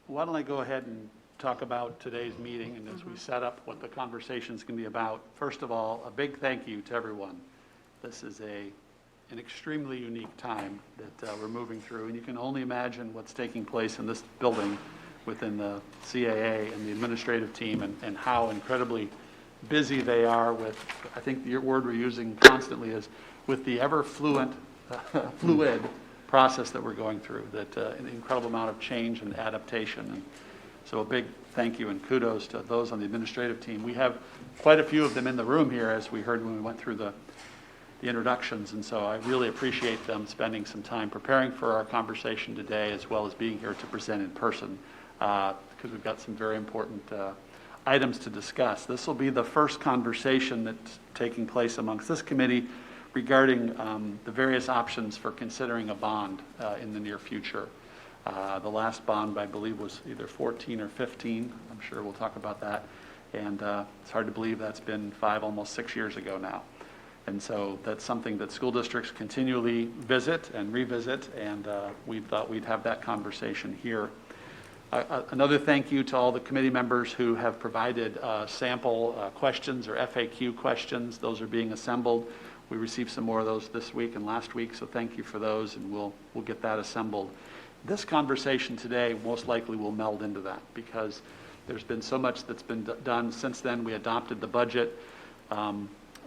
why don't I go ahead and talk about today's meeting, and as we set up what the conversation's going to be about. First of all, a big thank you to everyone. This is an extremely unique time that we're moving through, and you can only imagine what's taking place in this building within the CAA and the administrative team, and how incredibly busy they are with, I think the word we're using constantly is, with the ever fluid process that we're going through, that an incredible amount of change and adaptation. And so a big thank you and kudos to those on the administrative team. We have quite a few of them in the room here, as we heard when we went through the introductions, and so I really appreciate them spending some time preparing for our conversation today, as well as being here to present in person, because we've got some very important items to discuss. This will be the first conversation that's taking place amongst this committee regarding the various options for considering a bond in the near future. The last bond, I believe, was either 14 or 15. I'm sure we'll talk about that. And it's hard to believe that's been 5, almost 6 years ago now. And so that's something that school districts continually visit and revisit, and we thought we'd have that conversation here. Another thank you to all the committee members who have provided sample questions or FAQ questions. Those are being assembled. We received some more of those this week and last week, so thank you for those, and we'll get that assembled. This conversation today most likely will meld into that, because there's been so much that's been done since then. We adopted the budget.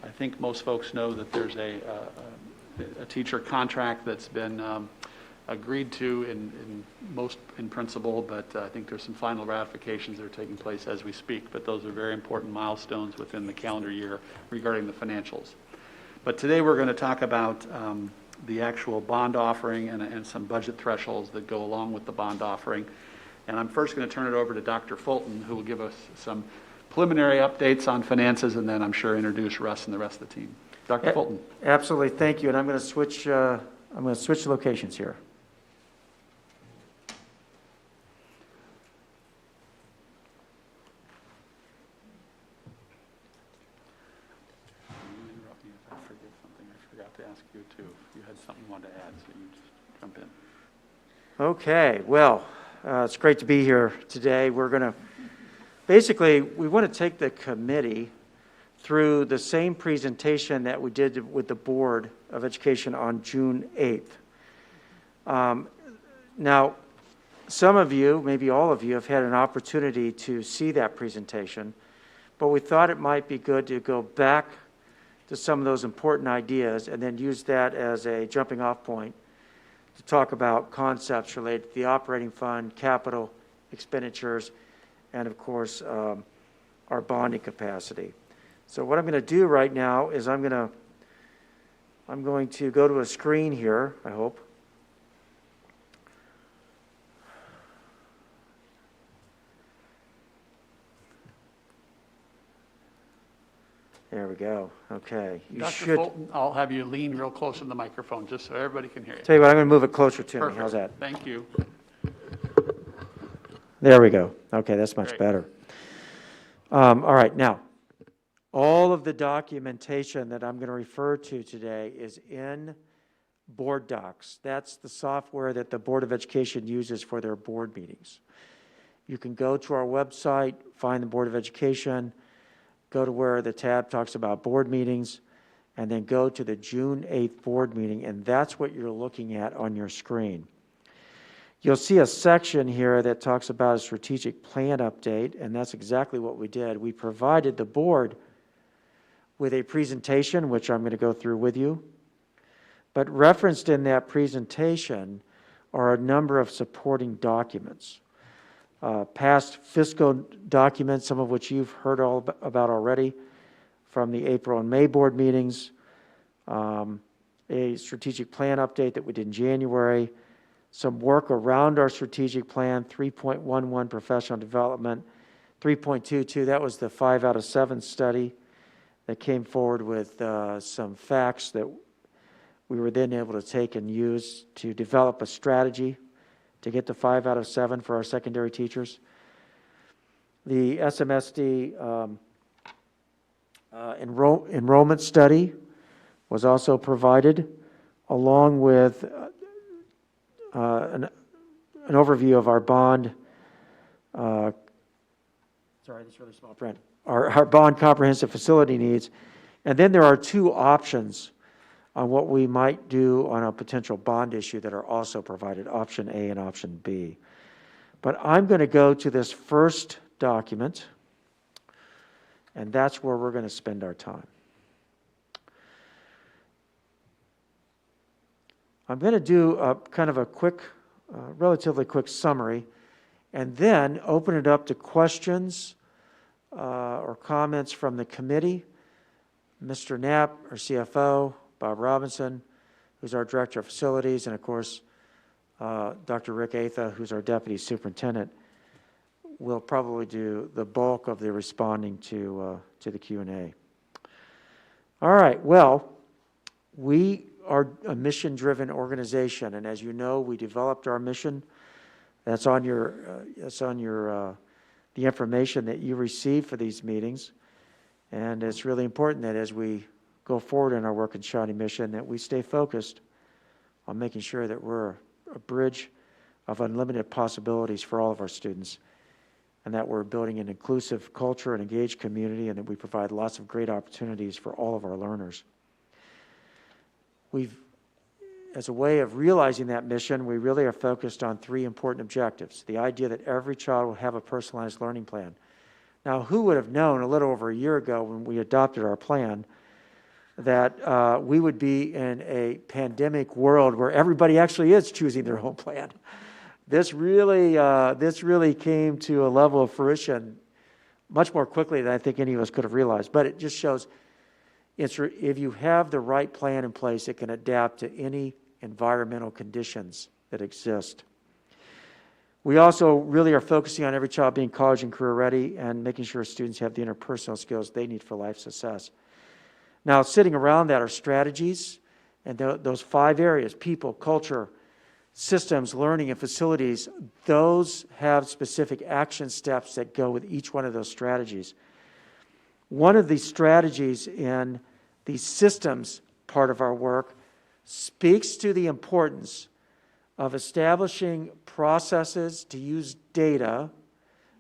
I think most folks know that there's a teacher contract that's been agreed to in principle, but I think there's some final ratifications that are taking place as we speak. But those are very important milestones within the calendar year regarding the financials. But today we're going to talk about the actual bond offering and some budget thresholds that go along with the bond offering. And I'm first going to turn it over to Dr. Fulton, who will give us some preliminary updates on finances, and then I'm sure introduce Russ and the rest of the team. Dr. Fulton. Absolutely, thank you. And I'm going to switch. Locations here. Can you interrupt me if I forget something? I forgot to ask you too. If you had something you wanted to add, so you just jump in. Okay. Well, it's great to be here today. We're going to. Basically, we want to take the committee through the same presentation that we did with the Board of Education on June 8th. Now, some of you, maybe all of you, have had an opportunity to see that presentation, but we thought it might be good to go back to some of those important ideas and then use that as a jumping off point to talk about concepts related to the operating fund, capital expenditures, and of course, our bonding capacity. So what I'm going to do right now is I'm going to go to a screen here, I hope. There we go. Okay. Dr. Fulton, I'll have you lean real close to the microphone just so everybody can hear you. Tell you what, I'm going to move it closer to Perfect. me. How's that? Thank you. There we go. Okay, that's much Great. better. All right, now, all of the documentation that I'm going to refer to today is in Board Docs. That's the software that the Board of Education uses for their board meetings. You can go to our website, find the Board of Education, go to where the tab talks about board meetings, and then go to the June 8th board meeting, and that's what you're looking at on your screen. You'll see a section here that talks about a strategic plan update, and that's exactly what we did. We provided the board with a presentation, which I'm going to go through with you. But referenced in that presentation are a number of supporting documents. Past fiscal documents, some of which you've heard all about already from the April and May board meetings, a strategic plan update that we did in January, some work around our strategic plan, 3.11 professional development, 3.22, that was the 5 out of 7 study that came forward with some facts that we were then able to take and use to develop a strategy to get to 5 out of 7 for our secondary teachers. The SMSD enrollment study was also provided, along with an overview of our bond sorry, this really small print, our bond comprehensive facility needs. And then there are two options on what we might do on a potential bond issue that are also provided, option A and option B. But I'm going to go to this first document, and that's where we're going to spend our time. I'm going to do a kind of a quick, relatively quick summary, and then open it up to questions or comments from the committee. Mr. Knapp, our CFO, Bob Robinson, who's our Director of Facilities, and of course, Dr. Rick Atha, who's our Deputy Superintendent, will probably do the bulk of the responding to the Q&A. All right, well, we are a mission-driven organization, and as you know, we developed our mission. That's on the information that you receive for these meetings, and it's really important that as we go forward in our work in Shawnee Mission, that we stay focused on making sure that we're a bridge of unlimited possibilities for all of our students, and that we're building an inclusive culture and engaged community, and that we provide lots of great opportunities for all of our learners. As a way of realizing that mission, we really are focused on three important objectives. The idea that every child will have a personalized learning plan. Now, who would have known a little over a year ago when we adopted our plan that we would be in a pandemic world where everybody actually is choosing their own plan? This really came to a level of fruition much more quickly than I think any of us could have realized. But it just shows if you have the right plan in place, it can adapt to any environmental conditions that exist. We also really are focusing on every child being college and career ready and making sure students have the interpersonal skills they need for life success. Now, sitting around that are strategies, and those 5 areas: people, culture, systems, learning, and facilities. Those have specific action steps that go with each one of those strategies. One of the strategies in the systems part of our work speaks to the importance of establishing processes to use data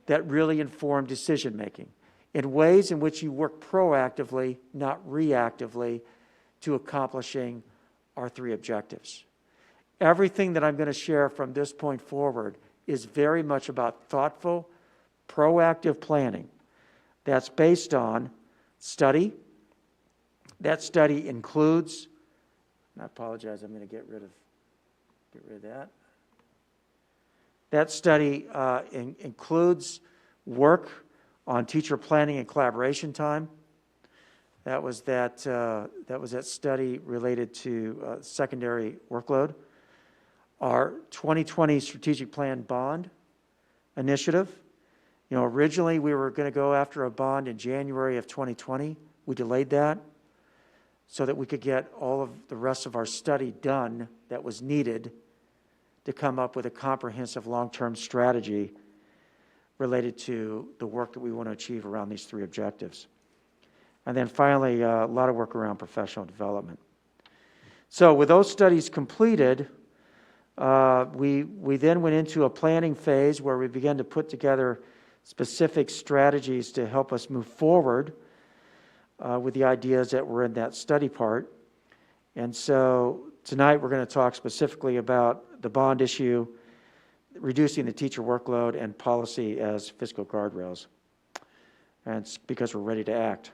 that really inform decision making in ways in which you work proactively, not reactively, to accomplishing our 3 objectives. Everything that I'm going to share from this point forward is very much about thoughtful, proactive planning that's based on study. That study includes, and I apologize, I'm going to get rid of that. That study includes work on teacher planning and collaboration time. That was that study related to secondary workload. Our 2020 strategic plan bond initiative. You know, originally we were going to go after a bond in January of 2020. We delayed that so that we could get all of the rest of our study done that was needed to come up with a comprehensive long-term strategy related to the work that we want to achieve around these 3 objectives. And then finally, a lot of work around professional development. So with those studies completed, we then went into a planning phase where we began to put together specific strategies to help us move forward with the ideas that were in that study part. And so tonight we're going to talk specifically about the bond issue, reducing the teacher workload, and policy as fiscal guardrails. And it's because we're ready to act.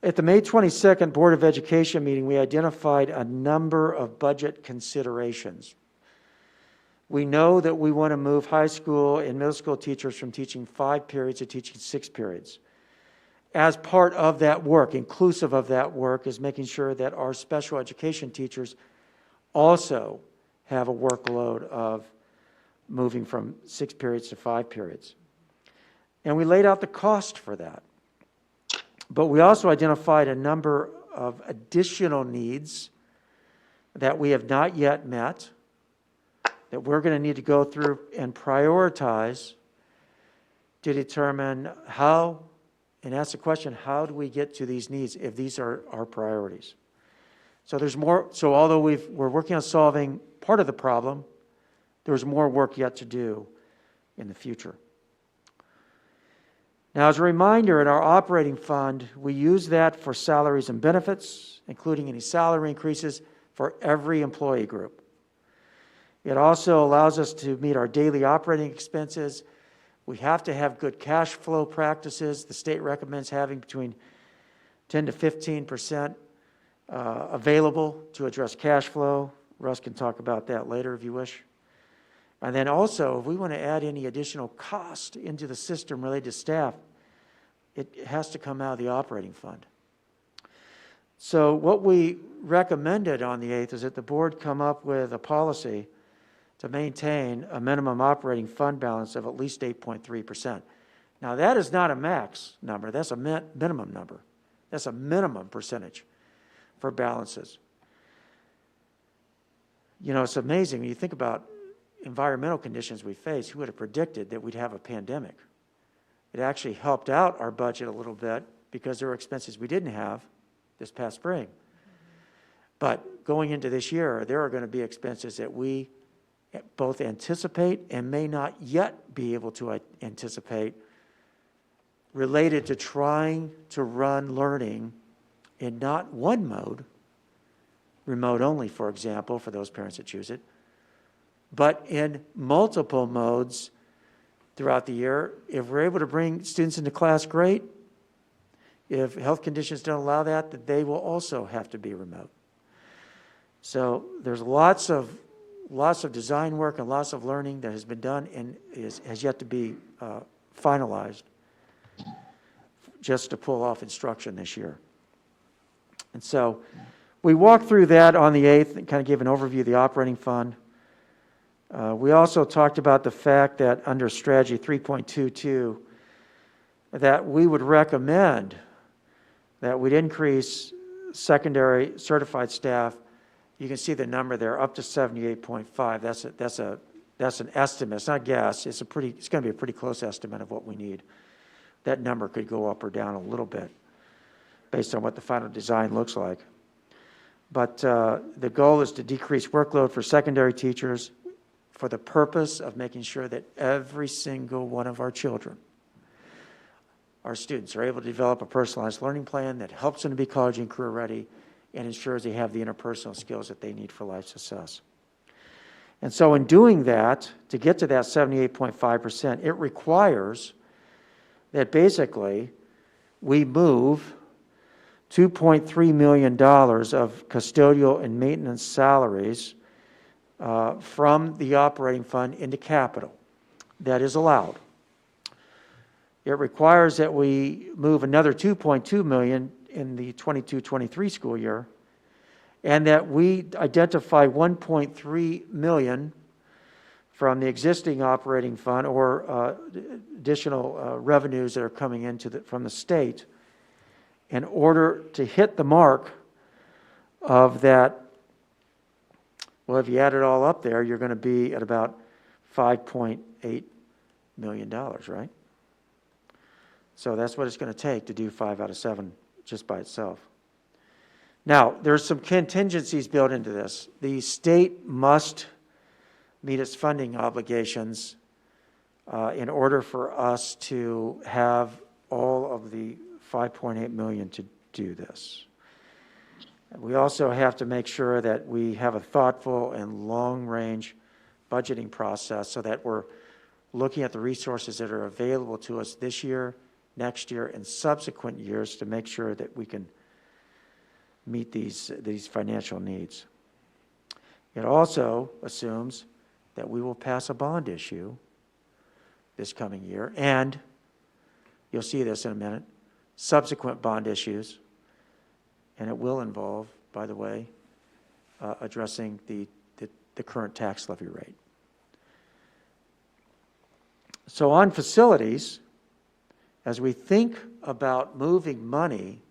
At the May 22nd Board of Education meeting, we identified a number of budget considerations. We know that we want to move high school and middle school teachers from teaching 5 periods to teaching 6 periods. As part of that work, inclusive of that work, is making sure that our special education teachers also have a workload of moving from 6 periods to 5 periods. And we laid out the cost for that. But we also identified a number of additional needs that we have not yet met, that we're going to need to go through and prioritize to determine how, and ask the question, how do we get to these needs if these are our priorities? So there's more. So although we're working on solving part of the problem, there's more work yet to do in the future. Now, as a reminder, in our operating fund, we use that for salaries and benefits, including any salary increases for every employee group. It also allows us to meet our daily operating expenses. We have to have good cash flow practices. The state recommends having between 10 to 15% available to address cash flow. Russ can talk about that later if you wish. And then also, if we want to add any additional cost into the system related to staff, it has to come out of the operating fund. So what we recommended on the 8th is that the board come up with a policy to maintain a minimum operating fund balance of at least 8.3%. Now, that is not a max number. That's a minimum number. That's a minimum percentage for balances. You know, it's amazing when you think about environmental conditions we face. Who would have predicted that we'd have a pandemic? It actually helped out our budget a little bit because there were expenses we didn't have this past spring. But going into this year, there are going to be expenses that we both anticipate and may not yet be able to anticipate related to trying to run learning in not one mode, remote only, for example, for those parents that choose it, but in multiple modes throughout the year. If we're able to bring students into class, great. If health conditions don't allow that, then they will also have to be remote. So there's lots of design work and lots of learning that has been done and has yet to be finalized just to pull off instruction this year. And so we walked through that on the 8th and kind of gave an overview of the operating fund. We also talked about the fact that under strategy 3.22 that we would recommend that we'd increase secondary certified staff. You can see the number there, up to 78.5. That's an estimate. It's not a guess. It's going to be a pretty close estimate of what we need. That number could go up or down a little bit based on what the final design looks like. But the goal is to decrease workload for secondary teachers for the purpose of making sure that every single one of our children, our students, are able to develop a personalized learning plan that helps them to be college and career ready and ensures they have the interpersonal skills that they need for life success. And so in doing that, to get to that 78.5%, it requires that basically we move $2.3 million of custodial and maintenance salaries from the operating fund into capital. That is allowed. It requires that we move another $2.2 million in the 22-23 school year, and that we identify $1.3 million from the existing operating fund or additional revenues that are coming into from the state in order to hit the mark of that. Well, if you add it all up there, you're going to be at about $5.8 million, right? So that's what it's going to take to do 5 out of 7 just by itself. Now, there's some contingencies built into this. The state must meet its funding obligations in order for us to have all of the $5.8 million to do this. We also have to make sure that we have a thoughtful and long-range budgeting process so that we're looking at the resources that are available to us this year, next year, and subsequent years to make sure that we can meet these financial needs. It also assumes that we will pass a bond issue this coming year, and you'll see this in a minute, subsequent bond issues. And it will involve, by the way, addressing the current tax levy rate. So on facilities, as we think about moving money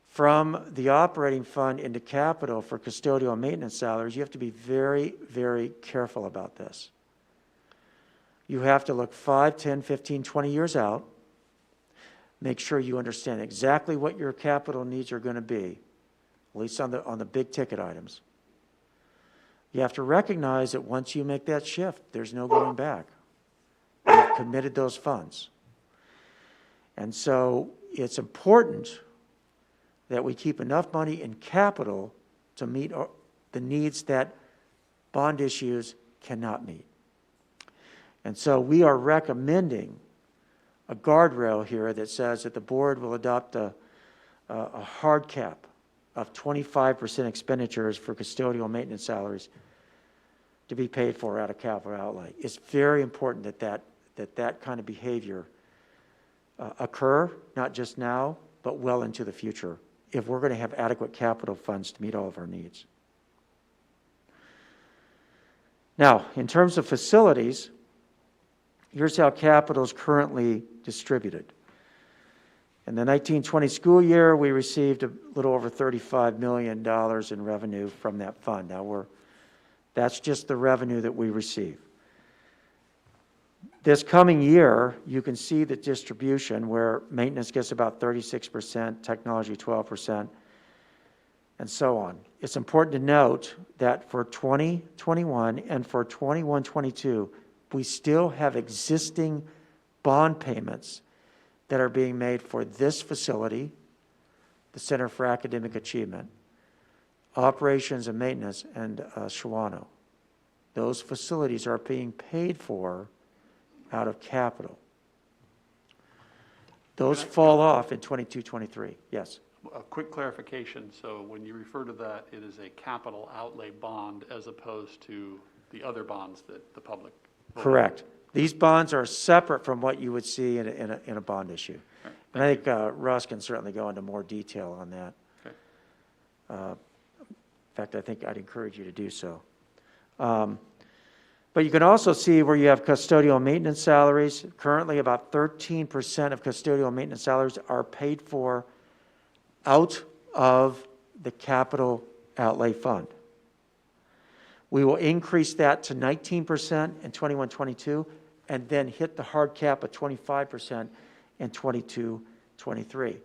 from the operating fund into capital for custodial and maintenance salaries, you have to be very, very careful about this. You have to look 5, 10, 15, 20 years out. Make sure you understand exactly what your capital needs are going to be, at least on the big ticket items. You have to recognize that once you make that shift, there's no going back. committed those funds. And so it's important that we keep enough money in capital to meet the needs that bond issues cannot meet. And so we are recommending a guardrail here that says that the board will adopt a hard cap of 25% expenditures for custodial maintenance salaries to be paid for out of capital outlay. It's very important that kind of behavior occur, not just now, but well into the future, if we're going to have adequate capital funds to meet all of our needs. Now, in terms of facilities, here's how capital is currently distributed. In the 1920 school year, we received a little over $35 million in revenue from that fund. Now, that's just the revenue that we receive. This coming year, you can see the distribution where maintenance gets about 36%, technology 12%, and so on. It's important to note that for 2021 and for 21-22, we still have existing bond payments that are being made for this facility, the Center for Academic Achievement, operations and maintenance, and Shawnee. Those facilities are being paid for out of capital. Those fall off in 22-23. Yes. A quick clarification. So when you refer to that, it is a capital outlay bond as opposed to the other bonds that the public voted. Correct. These bonds are separate from what you would see in a bond issue. Right. And I think Russ can certainly go into more detail on that. Okay. In fact, I think I'd encourage you to do so. But you can also see where you have custodial maintenance salaries. Currently, about 13% of custodial maintenance salaries are paid for out of the capital outlay fund. We will increase that to 19% in 21-22 and then hit the hard cap of 25% in 22-23.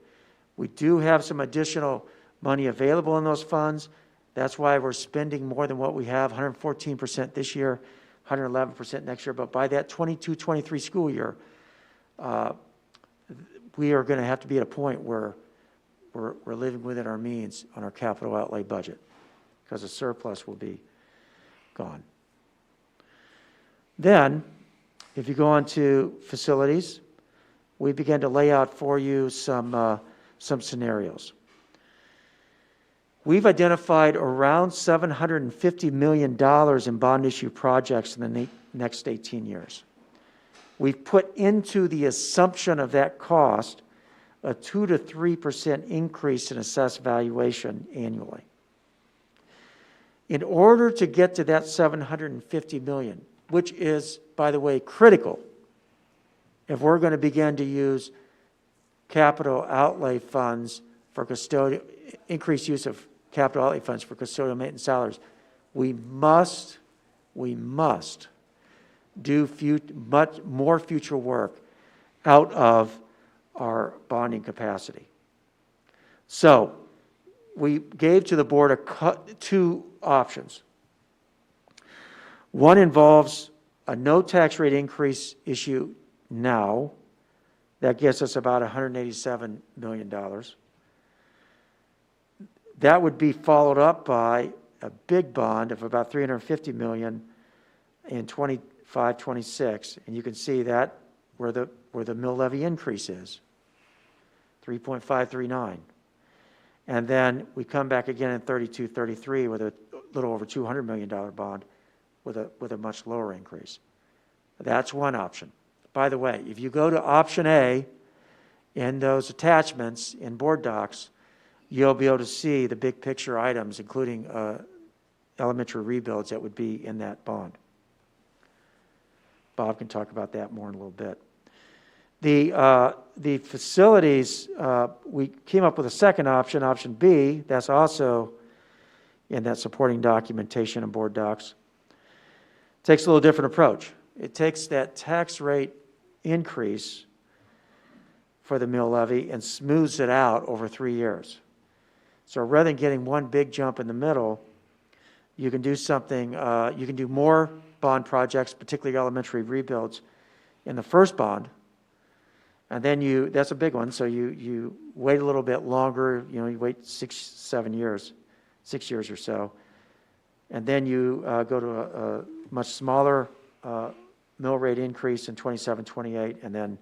We do have some additional money available in those funds. That's why we're spending more than what we have, 114% this year, 111% next year. But by that 22-23 school year, we are going to have to be at a point where we're living within our means on our capital outlay budget because the surplus will be gone. Then, if you go on to facilities, we begin to lay out for you some scenarios. We've identified around $750 million in bond issue projects in the next 18 years. We've put into the assumption of that cost a 2 to 3% increase in assessed valuation annually. In order to get to that $750 million, which is, by the way, critical if we're going to begin to use capital outlay funds for increased use of capital outlay funds for custodial maintenance salaries, we must do much more future work out of our bonding capacity. So we gave to the board two options. One involves a no tax rate increase issue now. That gets us about $187 million. That would be followed up by a big bond of about $350 million in 25-26, and you can see that where the mill levy increase is, 3.539. And then we come back again in 32-33 with a little over $200 million bond with a much lower increase. That's one option. By the way, if you go to option A in those attachments in board docs, you'll be able to see the big picture items, including elementary rebuilds that would be in that bond. Bob can talk about that more in a little bit. The facilities, we came up with a second option, option B, that's also in that supporting documentation and board docs. Takes a little different approach. It takes that tax rate increase for the mill levy and smooths it out over 3 years. So rather than getting one big jump in the middle, you can do something, you can do more bond projects, particularly elementary rebuilds, in the first bond. And then that's a big one, so you wait a little bit longer, you wait 6 years or so. And then you go to a much smaller mill rate increase in 27, 28, and then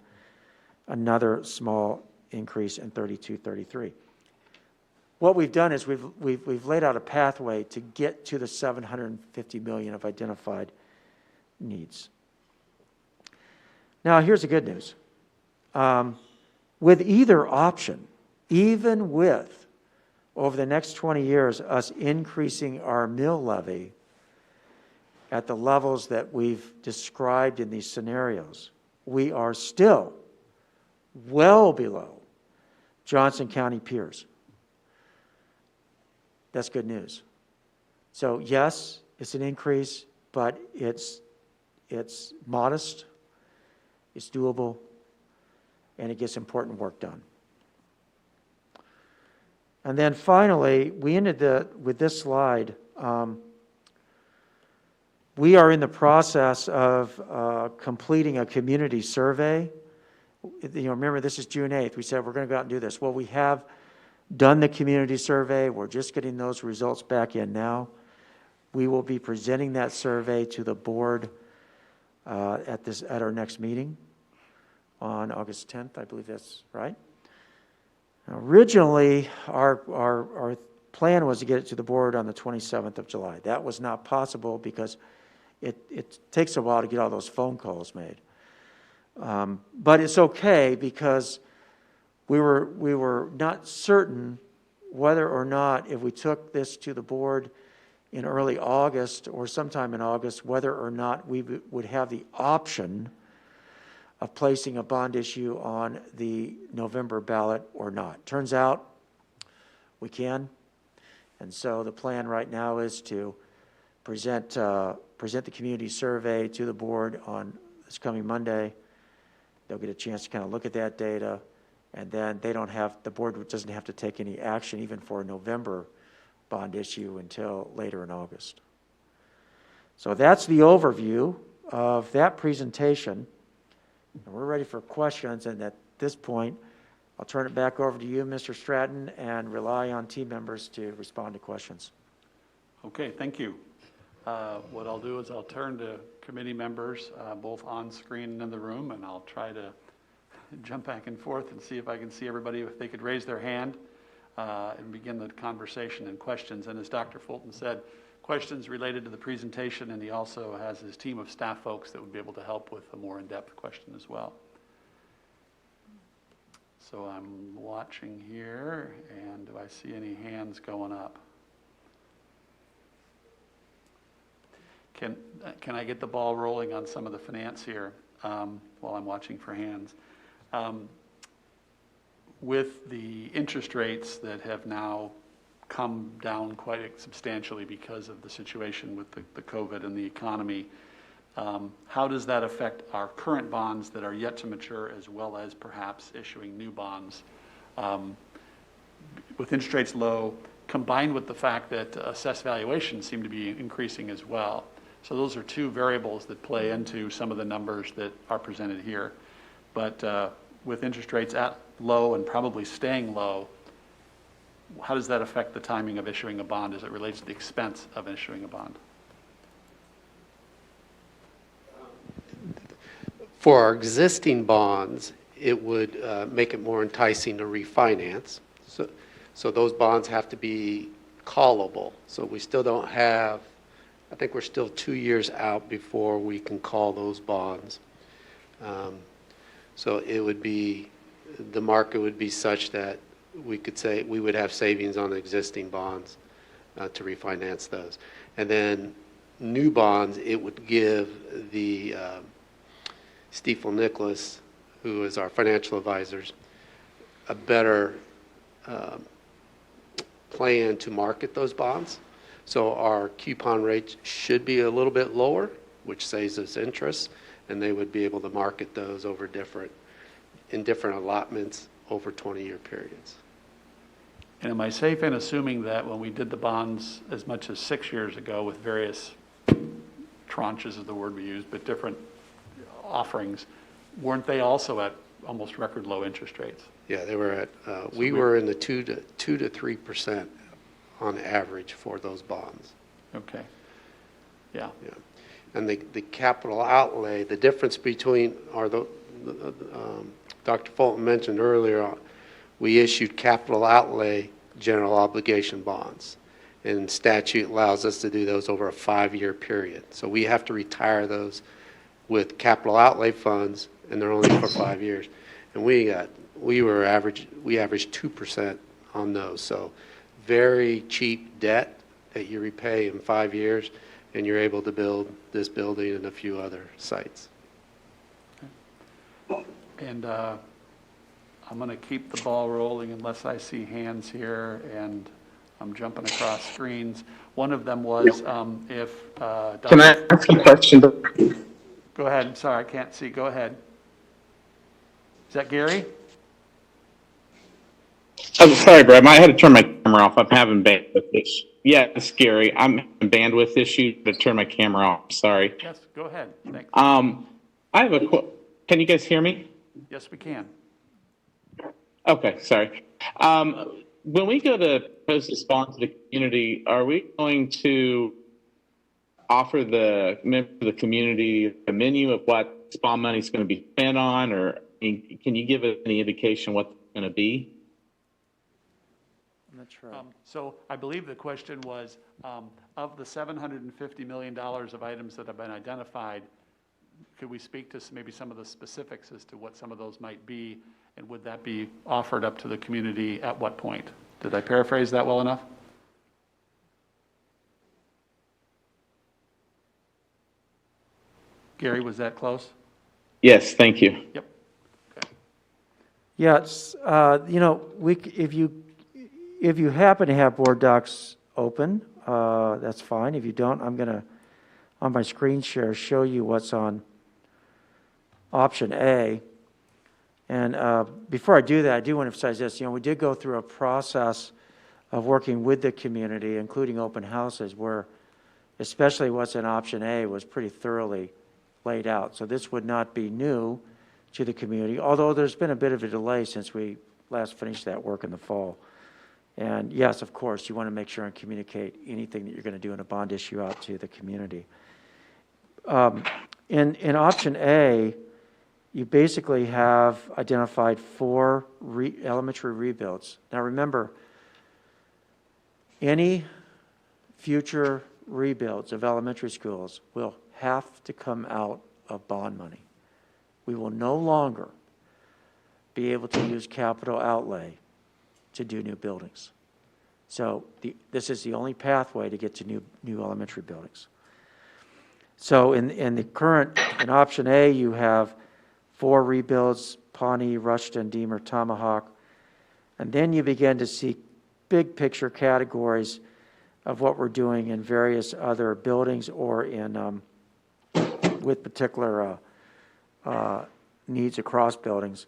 another small increase in 32, 33. What we've done is we've laid out a pathway to get to the $750 million of identified needs. Now, here's the good news. With either option, even with, over the next 20 years, us increasing our mill levy at the levels that we've described in these scenarios, we are still well below Johnson County peers. That's good news. So yes, it's an increase, but it's modest, it's doable, and it gets important work done. And then finally, we ended with this slide. We are in the process of completing a community survey. Remember, this is June 8th. We said we're going to go out and do this. Well, we have done the community survey. We're just getting those results back in now. We will be presenting that survey to the board at our next meeting on August 10th. I believe that's right. Now, originally, our plan was to get it to the board on the 27th of July. That was not possible because it takes a while to get all those phone calls made. But it's okay because we were not certain whether or not, if we took this to the board in early August or sometime in August, whether or not we would have the option of placing a bond issue on the November ballot or not. Turns out we can. And so the plan right now is to present the community survey to the board on this coming Monday. They'll get a chance to kind of look at that data. And then the board doesn't have to take any action even for a November bond issue until later in August. So that's the overview of that presentation. And we're ready for questions. And at this point, I'll turn it back over to you, Mr. Stratton, and rely on team members to respond to questions. Okay, thank you. What I'll do is I'll turn to committee members, both on screen and in the room, and I'll try to jump back and forth and see if I can see everybody, if they could raise their hand and begin the conversation and questions. And as Dr. Fulton said, questions related to the presentation, and he also has his team of staff folks that would be able to help with a more in-depth question as well. So I'm watching here, and do I see any hands going up? Can I get the ball rolling on some of the finance here while I'm watching for hands? With the interest rates that have now come down quite substantially because of the situation with the COVID and the economy, how does that affect our current bonds that are yet to mature, as well as perhaps issuing new bonds? With interest rates low, combined with the fact that assessed valuations seem to be increasing as well. So those are two variables that play into some of the numbers that are presented here. But with interest rates at low and probably staying low, how does that affect the timing of issuing a bond as it relates to the expense of issuing a bond? For our existing bonds, it would make it more enticing to refinance. So those bonds have to be callable. So we still don't have, I think we're still 2 years out before we can call those bonds. So it would be, the market would be such that we could say we would have savings on the existing bonds to refinance those. And then new bonds, it would give the Stiefel Nicholas, who is our financial advisors, a better plan to market those bonds. So our coupon rates should be a little bit lower, which saves us interest, and they would be able to market those over in different allotments over 20-year periods. And am I safe in assuming that when we did the bonds as much as 6 years ago with various tranches is the word we used, but different offerings, weren't they also at almost record low interest rates? Yeah, they were at, we were in the 2 to 3% on average for those bonds. Okay. Yeah. Yeah. And the capital outlay, the difference between, Dr. Fulton mentioned earlier, we issued capital outlay general obligation bonds. And statute allows us to do those over a 5-year period. So we have to retire those with capital outlay funds, and they're only for 5 years. And we averaged 2% on those. So very cheap debt that you repay in 5 years, and you're able to build this building and a few other sites. And I'm going to keep the ball rolling unless I see hands here, and I'm jumping across screens. One of them was if Can I ask you a question? Go ahead. I'm sorry, I can't see. Go ahead. Is that Gary? Oh, sorry, Brad. I had to turn my camera off. I'm having bandwidth issues. Yeah, it's scary. I'm having bandwidth issue to turn my camera off. Sorry. Yes, go ahead. Thanks. I have can you guys hear me? Yes, we can. Okay, sorry. When we go to propose this bond to the community, are we going to offer the members of the community a menu of what this bond money is going to be spent on, or can you give us any indication what it's going to be? That's right. So I believe the question was, of the $750 million of items that have been identified, could we speak to maybe some of the specifics as to what some of those might be, and would that be offered up to the community at what point? Did I paraphrase that well enough? Gary, was that close? Yes, thank you. Yep. Okay. Yeah, it's, if you happen to have board docs open, that's fine. If you don't, I'm going to, on my screen share, show you what's on option A. And before I do that, I do want to emphasize this. We did go through a process of working with the community, including open houses, where especially what's in option A was pretty thoroughly laid out. So this would not be new to the community, although there's been a bit of a delay since we last finished that work in the fall. And yes, of course, you want to make sure and communicate anything that you're going to do in a bond issue out to the community. In option A, you basically have identified 4 elementary rebuilds. Now remember, any future rebuilds of elementary schools will have to come out of bond money. We will no longer be able to use capital outlay to do new buildings. So this is the only pathway to get to new elementary buildings. So in option A, you have 4 rebuilds: Pawnee, Rushton, Deemer, Tomahawk. And then you begin to see big picture categories of what we're doing in various other buildings or in with particular needs across buildings.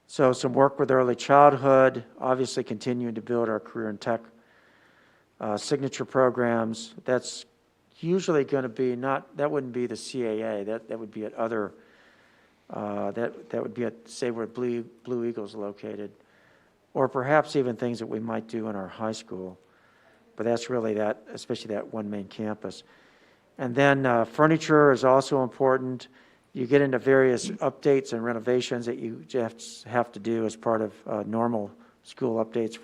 So some work with early childhood, obviously continuing to build our career and tech signature programs. That's usually going to be that wouldn't be the CAA, that would be at other, that would be at, say, where Blue Eagle's located, or perhaps even things that we might do in our high school. But that's really especially that one main campus. And then furniture is also important. You get into various updates and renovations that you just have to do as part of normal school updates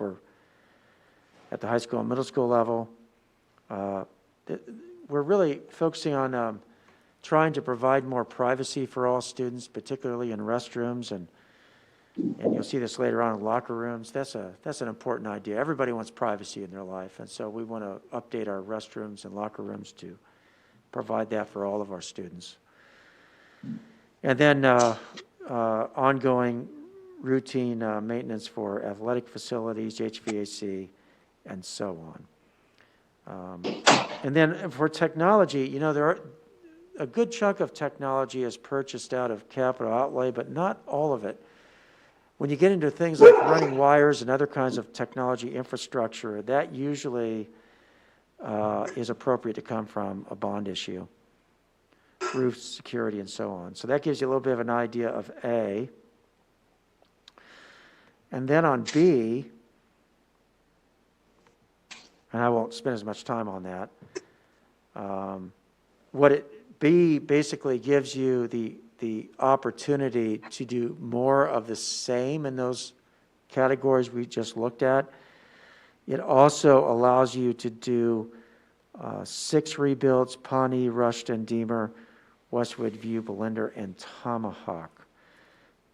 at the high school and middle school level. We're really focusing on trying to provide more privacy for all students, particularly in restrooms, and you'll see this later on in locker rooms. That's an important idea. Everybody wants privacy in their life, and so we want to update our restrooms and locker rooms to provide that for all of our students. And then ongoing routine maintenance for athletic facilities, HVAC, and so on. And then for technology, a good chunk of technology is purchased out of capital outlay, but not all of it. When you get into things like running wires and other kinds of technology infrastructure, that usually is appropriate to come from a bond issue. roof security, and so on. So that gives you a little bit of an idea of A. And then on B, and I won't spend as much time on that, B basically gives you the opportunity to do more of the same in those categories we just looked at. It also allows you to do 6 rebuilds: Pawnee, Rushton, Deemer, Westwood, View, Belinda, and Tomahawk.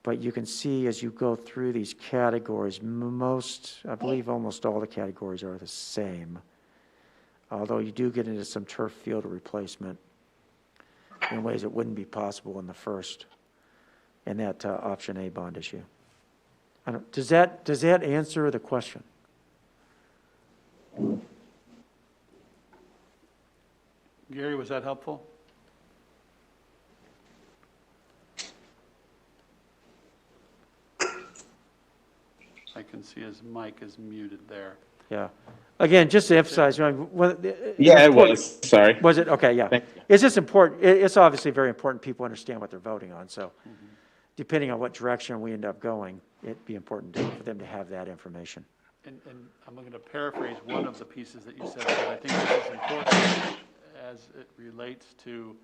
But you can see as you go through these categories, I believe almost all the categories are the same. Although you do get into some turf field replacement in ways that wouldn't be possible in the first, in that option A bond issue. Does that answer the question? Gary, was that helpful? I can see his mic is muted there. Yeah. Again, just to emphasize, Yeah, it was. Sorry. Was it? Okay, yeah. Thank you. It's just important. It's obviously very important people understand what they're voting on. So depending on what direction we end up going, it'd be important for them to have that information. And I'm going to paraphrase one of the pieces that you said, but I think this is important as it relates to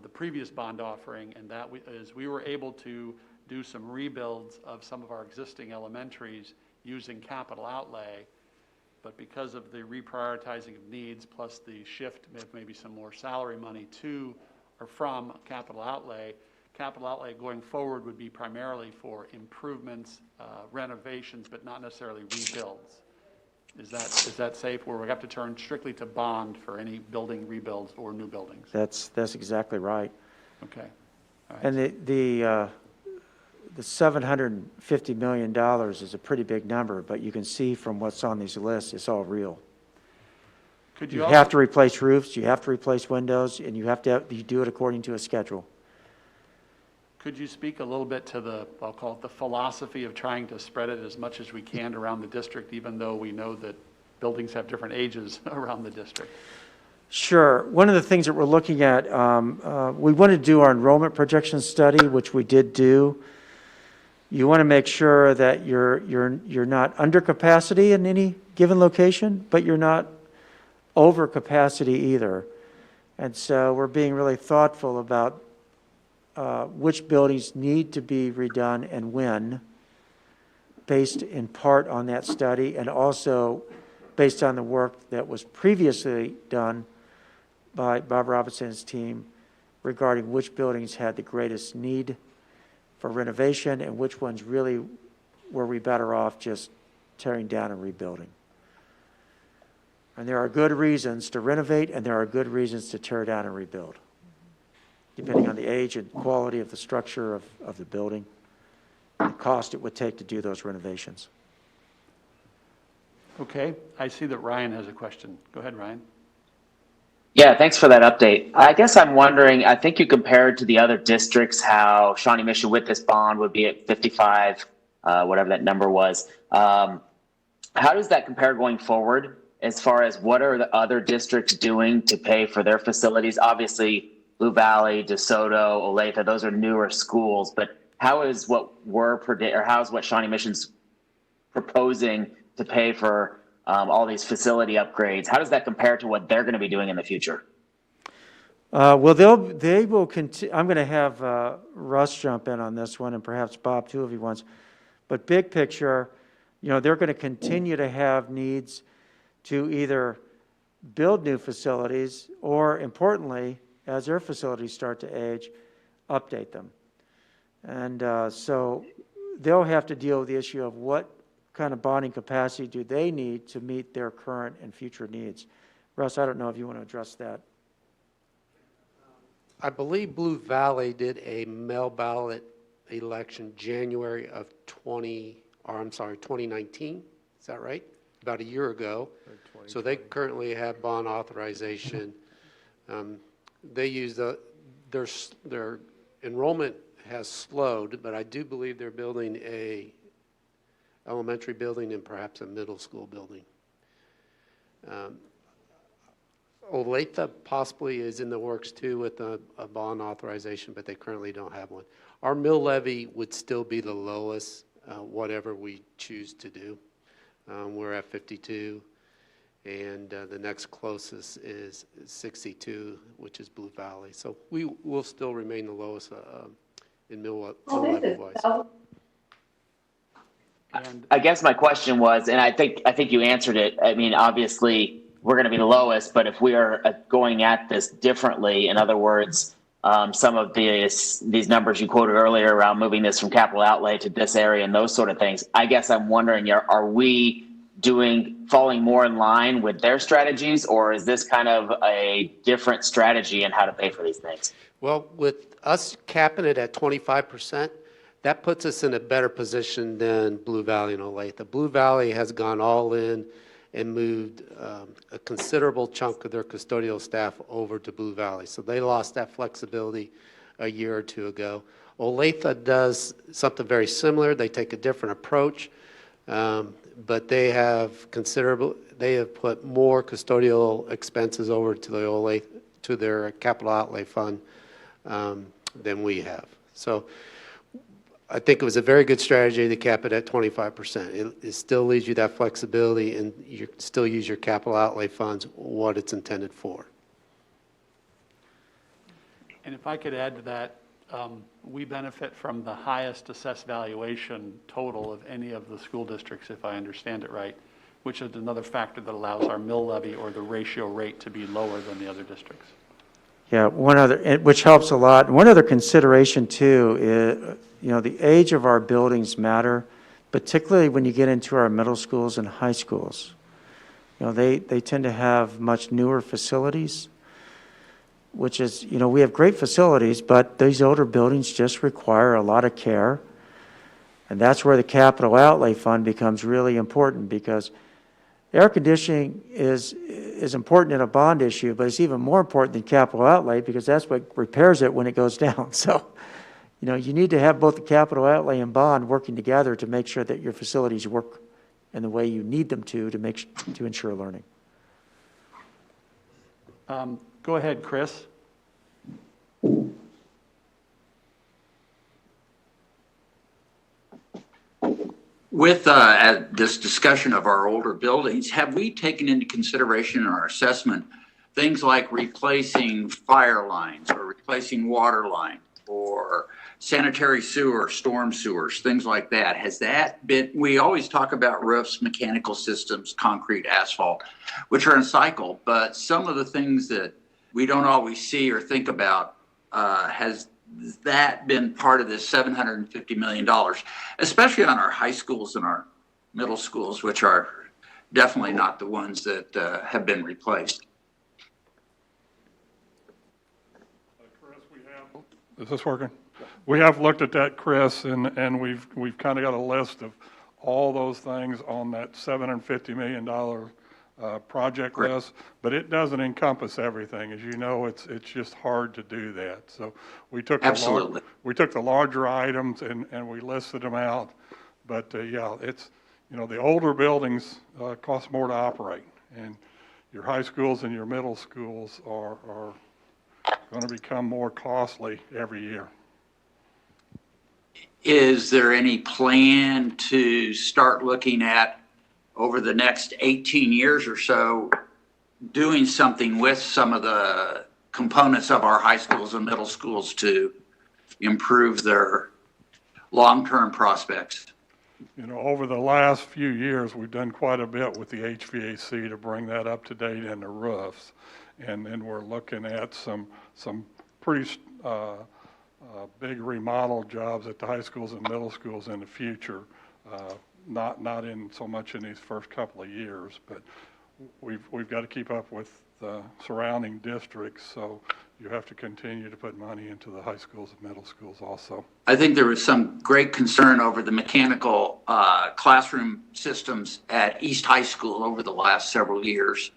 the previous bond offering, and that we were able to do some rebuilds of some of our existing elementaries using capital outlay, but because of the reprioritizing of needs plus the shift of maybe some more salary money to or from capital outlay going forward would be primarily for improvements, renovations, but not necessarily rebuilds. Is that safe, where we have to turn strictly to bond for any building rebuilds or new buildings? That's exactly right. Okay. All right. And the $750 million is a pretty big number, but you can see from what's on these lists, it's all real. Could You you have to replace roofs, you have to replace windows, and you do it according to a schedule. Could you speak a little bit to I'll call it the philosophy of trying to spread it as much as we can around the district, even though we know that buildings have different ages around the district? Sure. One of the things that we're looking at, we want to do our enrollment projection study, which we did do. You want to make sure that you're not under capacity in any given location, but you're not over capacity either. And so we're being really thoughtful about which buildings need to be redone and when, based in part on that study, and also based on the work that was previously done by Bob Robinson's team regarding which buildings had the greatest need for renovation and which ones really were we better off just tearing down and rebuilding. And there are good reasons to renovate, and there are good reasons to tear down and rebuild, depending on the age and quality of the structure of the building, and the cost it would take to do those renovations. Okay, I see that Ryan has a question. Go ahead, Ryan. Yeah, thanks for that update. I guess I'm wondering, I think you compared to the other districts how Shawnee Mission with this bond would be at 55, whatever that number was. How does that compare going forward as far as what are the other districts doing to pay for their facilities? Obviously, Blue Valley, DeSoto, Olathe, those are newer schools, but how is what how's what Shawnee Mission's proposing to pay for all these facility upgrades? How does that compare to what they're going to be doing in the future? Well, they will continue. I'm going to have Russ jump in on this one, and perhaps Bob too if he wants. But big picture, they're going to continue to have needs to either build new facilities or, importantly, as their facilities start to age, update them. And so they'll have to deal with the issue of what kind of bonding capacity do they need to meet their current and future needs. Russ, I don't know if you want to address that. I believe Blue Valley did a mail ballot election January of 2019. Is that right? About a year ago. So they currently have bond authorization. They use their enrollment has slowed, but I do believe they're building a elementary building and perhaps a middle school building. Olathe possibly is in the works too with a bond authorization, but they currently don't have one. Our mill levy would still be the lowest, whatever we choose to do. We're at 52, and the next closest is 62, which is Blue Valley. So we will still remain the lowest in mill levy wise. And I guess my question was, and I think you answered it. I mean, obviously, we're going to be the lowest, but if we are going at this differently, in other words, some of these numbers you quoted earlier around moving this from capital outlay to this area and those sort of things, I guess I'm wondering, are we falling more in line with their strategies, or is this kind of a different strategy in how to pay for these things? Well, with us capping it at 25%, that puts us in a better position than Blue Valley and Olathe. Blue Valley has gone all in and moved a considerable chunk of their custodial staff over to Blue Valley. So they lost that flexibility a year or two ago. Olathe does something very similar. They take a different approach, but they have put more custodial expenses over to their capital outlay fund than we have. So I think it was a very good strategy to cap it at 25%. It still leaves you that flexibility, and you still use your capital outlay funds what it's intended for. And if I could add to that, we benefit from the highest assessed valuation total of any of the school districts, if I understand it right, which is another factor that allows our mill levy or the ratio rate to be lower than the other districts. Yeah, which helps a lot. One other consideration too is, the age of our buildings matter, particularly when you get into our middle schools and high schools. They tend to have much newer facilities, which is, we have great facilities, but these older buildings just require a lot of care. And that's where the capital outlay fund becomes really important, because air conditioning is important in a bond issue, but it's even more important than capital outlay, because that's what repairs it when it goes down. So, you need to have both the capital outlay and bond working together to make sure that your facilities work in the way you need them to ensure learning. Go ahead, Chris. With this discussion of our older buildings, have we taken into consideration in our assessment things like replacing fire lines or replacing water lines or sanitary sewer, storm sewers, things like that? Has that been, we always talk about roofs, mechanical systems, concrete, asphalt, which are in cycle, but some of the things that we don't always see or think about, has that been part of this $750 million, especially on our high schools and our middle schools, which are definitely not the ones that have been replaced? Chris, is this working? We have looked at that, Chris, and we've kind of got a list of all those things on that $750 million project list, but it doesn't encompass everything. As you know, it's just hard to do that. So we took the larger items and we listed them out. But yeah, it's, the older buildings cost more to operate, and your high schools and your middle schools are going to become more costly every year. Is there any plan to start looking at, over the next 18 years or so, doing something with some of the components of our high schools and middle schools to improve their long-term prospects? Over the last few years, we've done quite a bit with the HVAC to bring that up to date in the roofs. And then we're looking at some pretty big remodel jobs at the high schools and middle schools in the future. Not in so much in these first couple of years, but we've got to keep up with the surrounding districts, so you have to continue to put money into the high schools and middle schools also. I think there was some great concern over the mechanical classroom systems at East High School over the last several years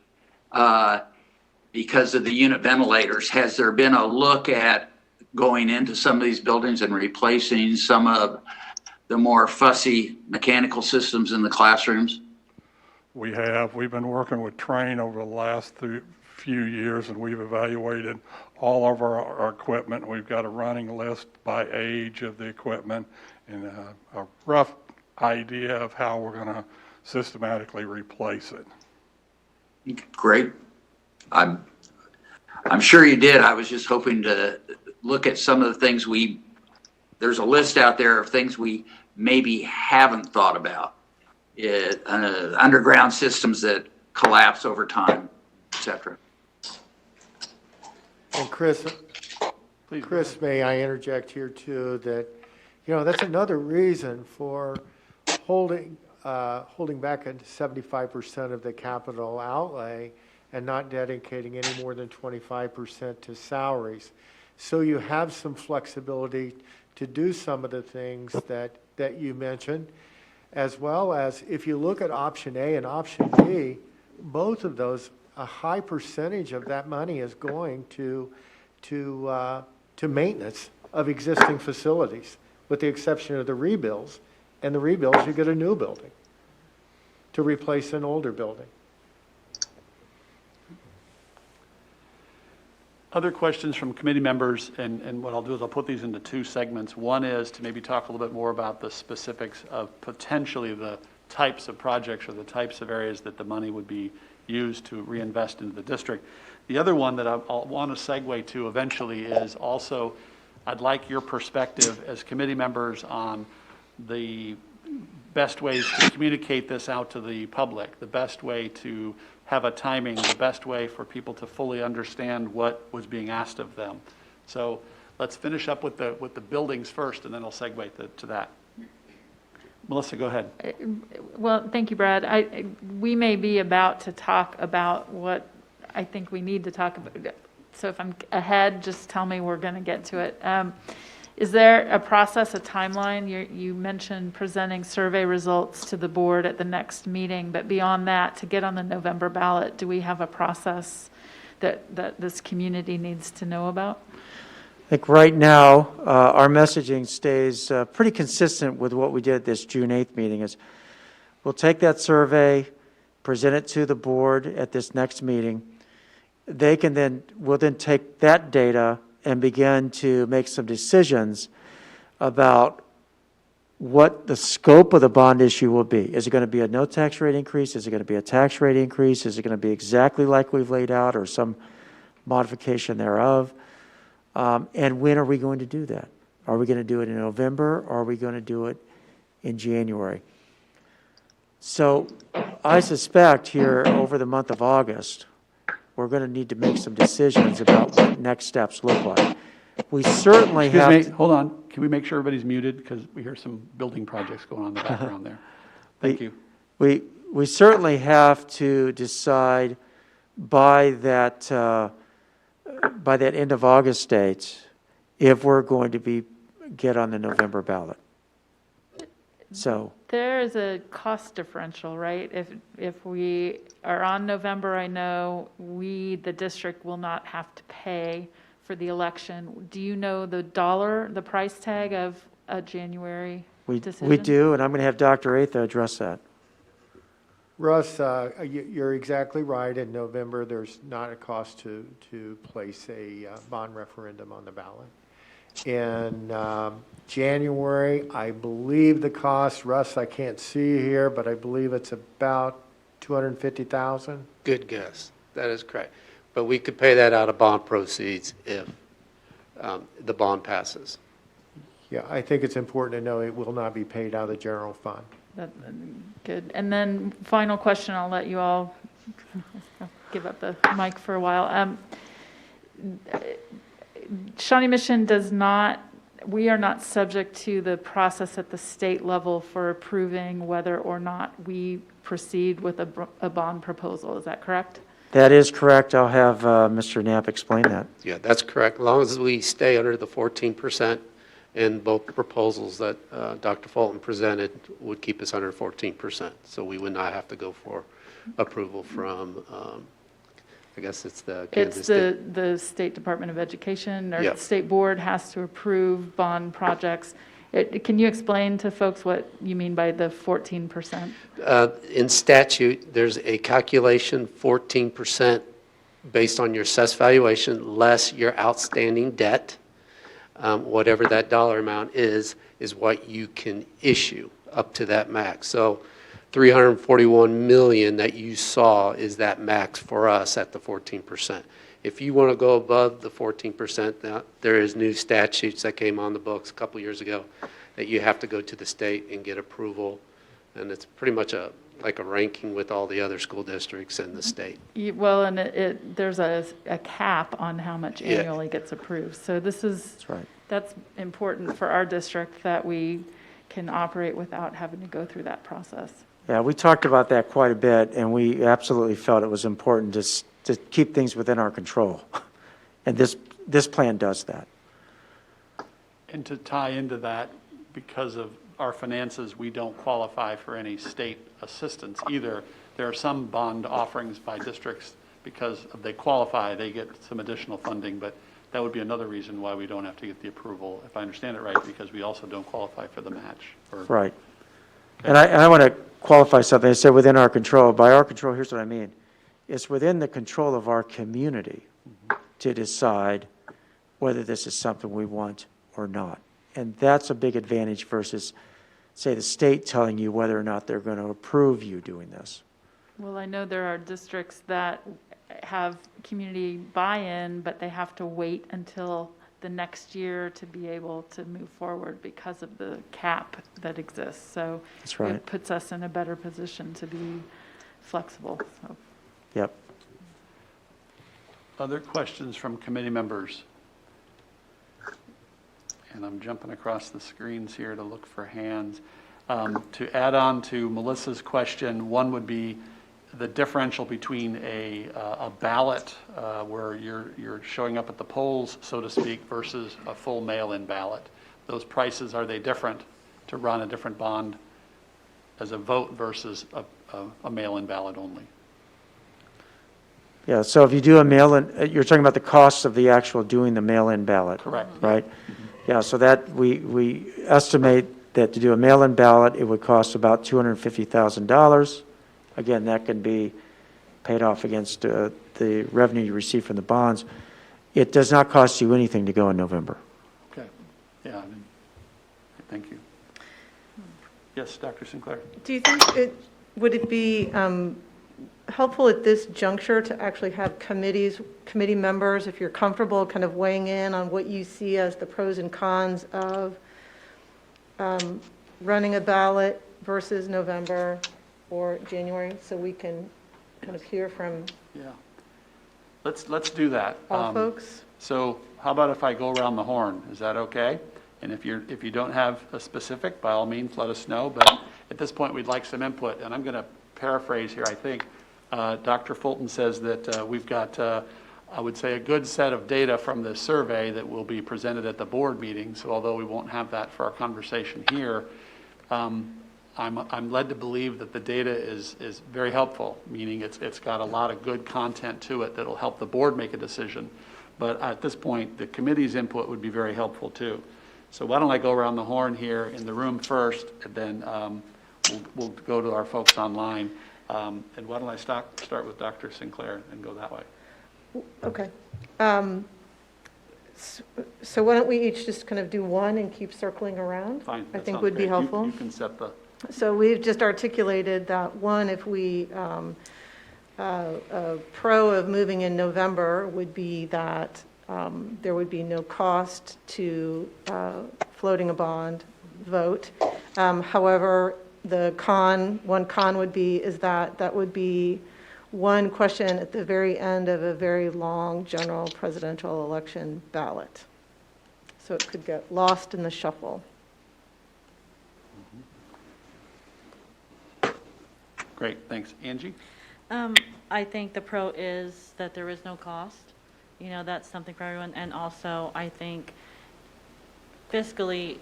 because of the unit ventilators. Has there been a look at going into some of these buildings and replacing some of the more fussy mechanical systems in the classrooms? We've been working with Train over the last few years, and we've evaluated all of our equipment. We've got a running list by age of the equipment and a rough idea of how we're going to systematically replace it. Great. I'm sure you did. I was just hoping to look at some of the things there's a list out there of things we maybe haven't thought about. Underground systems that collapse over time, et cetera. And Chris, Please. Chris, may I interject here too, that, that's another reason for holding back at 75% of the capital outlay and not dedicating any more than 25% to salaries. So you have some flexibility to do some of the things that you mentioned, as well as if you look at option A and option B, both of those, a high percentage of that money is going to maintenance of existing facilities, with the exception of the rebuilds. And the rebuilds, you get a new building to replace an older building. Other questions from committee members, and what I'll do is I'll put these into two segments. One is to maybe talk a little bit more about the specifics of potentially the types of projects or the types of areas that the money would be used to reinvest into the district. The other one that I'll want to segue to eventually is also, I'd like your perspective as committee members on the best ways to communicate this out to the public, the best way to have a timing, the best way for people to fully understand what was being asked of them. So let's finish up with the buildings first, and then I'll segue to that. Melissa, go ahead. Well, thank you, Brad. We may be about to talk about what I think we need to talk about. So if I'm ahead, just tell me we're going to get to it. Is there a process, a timeline? You mentioned presenting survey results to the board at the next meeting, but beyond that, to get on the November ballot, do we have a process that this community needs to know about? I think right now, our messaging stays pretty consistent with what we did at this June 8th meeting. Is we'll take that survey, present it to the board at this next meeting. We'll then take that data and begin to make some decisions about what the scope of the bond issue will be. Is it going to be a no tax rate increase? Is it going to be a tax rate increase? Is it going to be exactly like we've laid out or some modification thereof? And when are we going to do that? Are we going to do it in November, or are we going to do it in January? So I suspect here over the month of August, we're going to need to make some decisions about what next steps look like. We certainly Excuse me, hold on. Can we make sure everybody's muted? Because we hear some building projects going on in the background there. Thank you. We certainly have to decide by that end of August date if we're going to get on the November ballot. So There is a cost differential, right? If we are on November, I know the district will not have to pay for the election. Do you know the price tag of a January decision? we do, and I'm going to have Dr. Atha address that. Russ, you're exactly right. In November, there's not a cost to place a bond referendum on the ballot. In January, I believe the cost, Russ, I can't see here, but I believe it's about $250,000. Good guess. That is correct. But we could pay that out of bond proceeds if the bond passes. Yeah, I think it's important to know it will not be paid out of the general fund. Good. And then final question, I'll let you all give up the mic for a while. Shawnee Mission we are not subject to the process at the state level for approving whether or not we proceed with a bond proposal. Is that correct? That is correct. I'll have Mr. Knapp explain that. Yeah, that's correct. As long as we stay under the 14%, and both proposals that Dr. Fulton presented would keep us under 14%. So we would not have to go for approval from, I guess it's the Kansas State. The State Department of Education or Yep. the state board has to approve bond projects. Can you explain to folks what you mean by the 14%? In statute, there's a calculation, 14% based on your assessed valuation less your outstanding debt. Whatever that dollar amount is what you can issue up to that max. So 341 million that you saw is that max for us at the 14%. If you want to go above the 14%, now there is new statutes that came on the books a couple years ago that you have to go to the state and get approval. And it's pretty much like a ranking with all the other school districts in the state. Well, and there's a cap on how much Yeah. annually gets approved. So this is, That's right. that's important for our district, that we can operate without having to go through that process. Yeah, we talked about that quite a bit, and we absolutely felt it was important to keep things within our control. And this plan does that. And to tie into that, because of our finances, we don't qualify for any state assistance either. There are some bond offerings by districts because they qualify, they get some additional funding, but that would be another reason why we don't have to get the approval, if I understand it right, because we also don't qualify for the match. Right. And I want to qualify something. I said within our control. By our control, here's what I mean. It's within the control of our community to decide whether this is something we want or not. And that's a big advantage versus, say, the state telling you whether or not they're going to approve you doing this. Well, I know there are districts that have community buy-in, but they have to wait until the next year to be able to move forward because of the cap that exists. So That's right. it puts us in a better position to be flexible. So. Yep. Other questions from committee members? And I'm jumping across the screens here to look for hands. To add on to Melissa's question, one would be the differential between a ballot where you're showing up at the polls, so to speak, versus a full mail-in ballot. Those prices, are they different to run a different bond as a vote versus a mail-in ballot only? Yeah, so if you do a mail-in, you're talking about the costs of the actual doing the mail-in ballot. Correct. Right? Yeah, so that, we estimate that to do a mail-in ballot, it would cost about $250,000. Again, that can be paid off against the revenue you receive from the bonds. It does not cost you anything to go in November. Okay. Yeah, I mean, thank you. Yes, Dr. Sinclair? Do you think would it be helpful at this juncture to actually have committee members, if you're comfortable, kind of weighing in on what you see as the pros and cons of running a ballot versus November or January, so we can kind of hear from Yeah. Let's do that. all folks? So how about if I go around the horn? Is that okay? And if you don't have a specific, by all means, let us know. But at this point, we'd like some input. And I'm going to paraphrase here. I think Dr. Fulton says that we've got, I would say, a good set of data from this survey that will be presented at the board meeting. So although we won't have that for our conversation here, I'm led to believe that the data is very helpful, meaning it's got a lot of good content to it that'll help the board make a decision. But at this point, the committee's input would be very helpful too. So why don't I go around the horn here in the room first, and then we'll go to our folks online. And why don't I start with Dr. Sinclair and go that way? Okay. So why don't we each just kind of do one and keep circling around? Fine. I that think sounds would be great. helpful. You can set the. So we've just articulated that, one, if we, a pro of moving in November would be that there would be no cost to floating a bond vote. However, one con would be is that would be one question at the very end of a very long general presidential election ballot. So it could get lost in the shuffle. Great, thanks. Angie? I think the pro is that there is no cost. You know, that's something for everyone. And also, I think fiscally,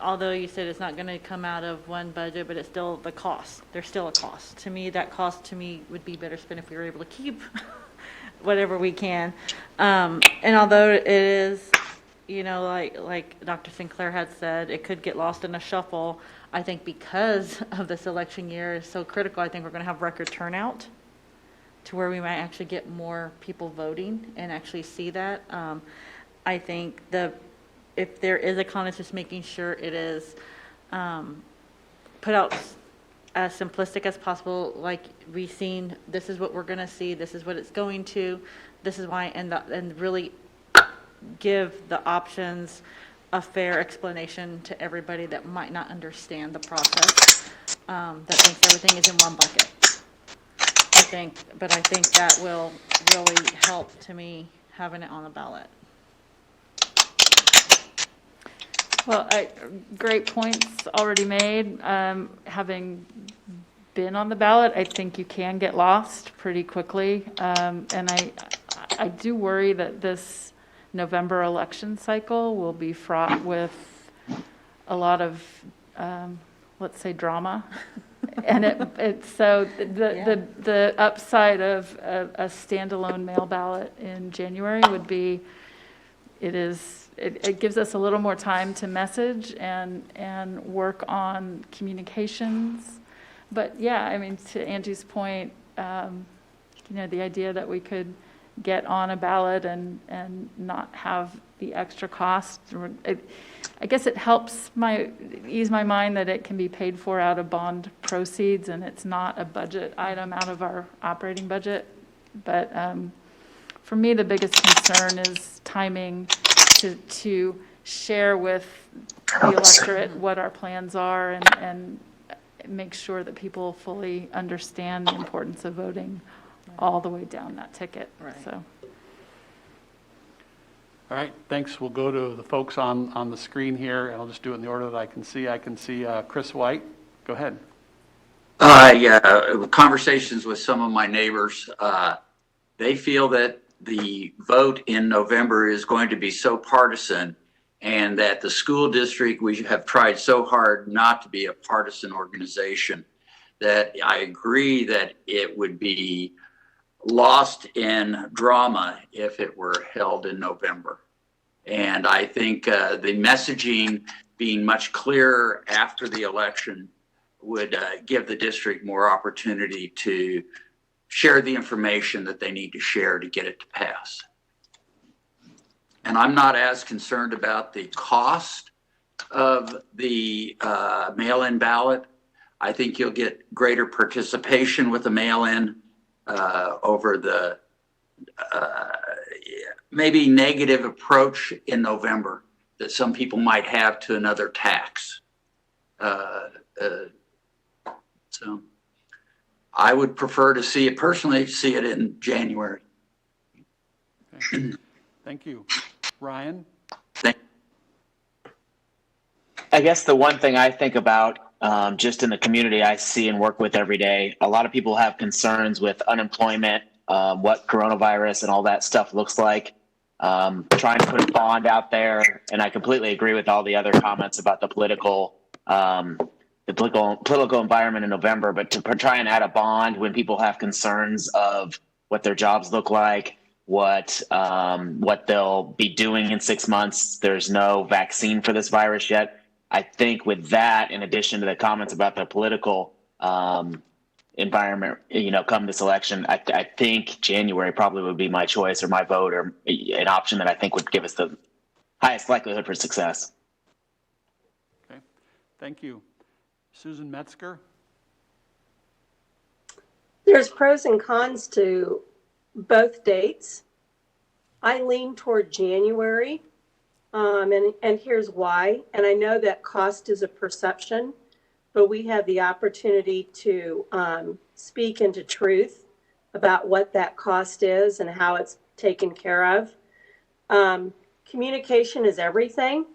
although you said it's not going to come out of one budget, but it's still the cost. There's still a cost. To me, that cost to me would be better spent if we were able to keep whatever we can. And although it is, you know, like Dr. Sinclair had said, it could get lost in a shuffle. I think because of this election year is so critical, I think we're going to have record turnout. to where we might actually get more people voting and actually see that. I think if there is a con, it's just making sure it is put out as simplistic as possible, like we've seen, this is what we're going to see, this is what it's going to, this is why, and really give the options a fair explanation to everybody that might not understand the process, that thinks everything is in one bucket. I think that will really help to me having it on the ballot. Well, great points already made. Having been on the ballot, I think you can get lost pretty quickly. And I do worry that this November election cycle will be fraught with a lot of, let's say, drama. And so the upside of a standalone mail ballot in January would be, it gives us a little more time to message and work on communications. But yeah, I mean, to Angie's point, the idea that we could get on a ballot and not have the extra cost, I guess it helps ease my mind that it can be paid for out of bond proceeds and it's not a budget item out of our operating budget. But for me, the biggest concern is timing to share with the electorate what our plans are and make sure that people fully understand the importance of voting all the way down that ticket. Right. So. All right, thanks. We'll go to the folks on the screen here, and I'll just do it in the order that I can see. I can see Chris White. Go ahead. Yeah, conversations with some of my neighbors, they feel that the vote in November is going to be so partisan and that the school district, we have tried so hard not to be a partisan organization that I agree that it would be lost in drama if it were held in November. And I think the messaging being much clearer after the election would give the district more opportunity to share the information that they need to share to get it to pass. And I'm not as concerned about the cost of the mail-in ballot. I think you'll get greater participation with the mail-in over the maybe negative approach in November that some people might have to another tax. So I would prefer to see it personally, see it in January. Okay. Thank you. Ryan? I guess the one thing I think about just in the community I see and work with every day, a lot of people have concerns with unemployment, what coronavirus and all that stuff looks like. Trying to put a bond out there, and I completely agree with all the other comments about the political environment in November, but to try and add a bond when people have concerns of what their jobs look like, what they'll be doing in 6 months. There's no vaccine for this virus yet. I think with that, in addition to the comments about the political environment, come this election, I think January probably would be my choice or my vote or an option that I think would give us the highest likelihood for success. Okay. Thank you. Susan Metzger? There's pros and cons to both dates. I lean toward January, and here's why. And I know that cost is a perception, but we have the opportunity to speak into truth about what that cost is and how it's taken care of. Communication is everything.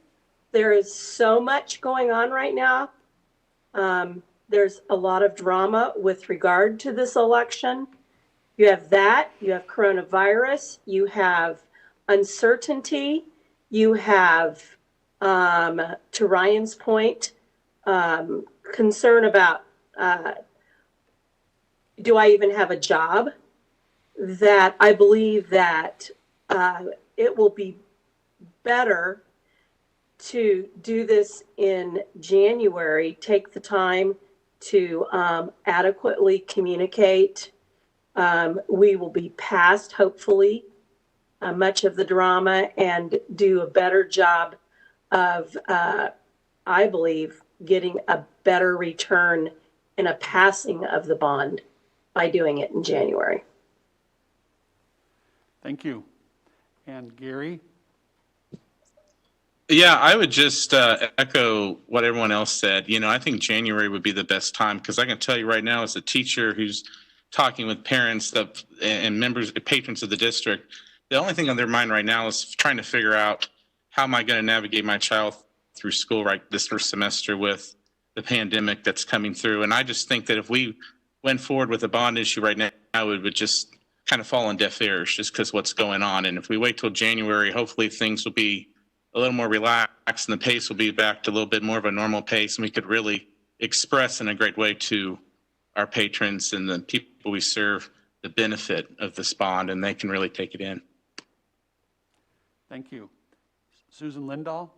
There is so much going on right now. There's a lot of drama with regard to this election. You have that, you have coronavirus, you have uncertainty, you have, to Ryan's point, concern about, do I even have a job? That I believe that it will be better to do this in January, take the time to adequately communicate We will be past, hopefully, much of the drama and do a better job of, I believe, getting a better return in a passing of the bond by doing it in January. Thank you. And Gary? Yeah, I would just echo what everyone else said. You know, I think January would be the best time because I can tell you right now, as a teacher who's talking with parents and members, patrons of the district, the only thing on their mind right now is trying to figure out how am I going to navigate my child through school right this first semester with the pandemic that's coming through. And I just think that if we went forward with a bond issue right now, it would just kind of fall on deaf ears just because what's going on. And if we wait till January, hopefully things will be a little more relaxed and the pace will be back to a little bit more of a normal pace, and we could really express in a great way to our patrons and the people we serve the benefit of this bond, and they can really take it in. Thank you. Susan Lindahl?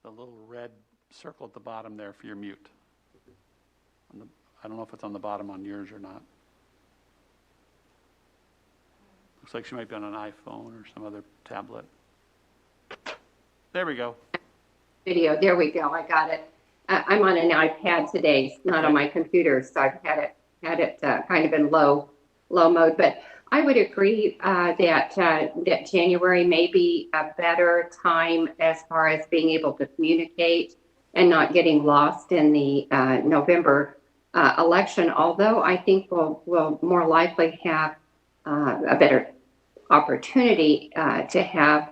The little red circle at the bottom there for your mute. I don't know if it's on the bottom on yours or not. Looks like she might be on an iPhone or some other tablet. There we go. Video, there we go, I got it. I'm on an iPad today, not on my computer, so I've had it kind of in low mode, but I would agree that January may be a better time as far as being able to communicate and not getting lost in the November election, although I think we'll more likely have a better opportunity to have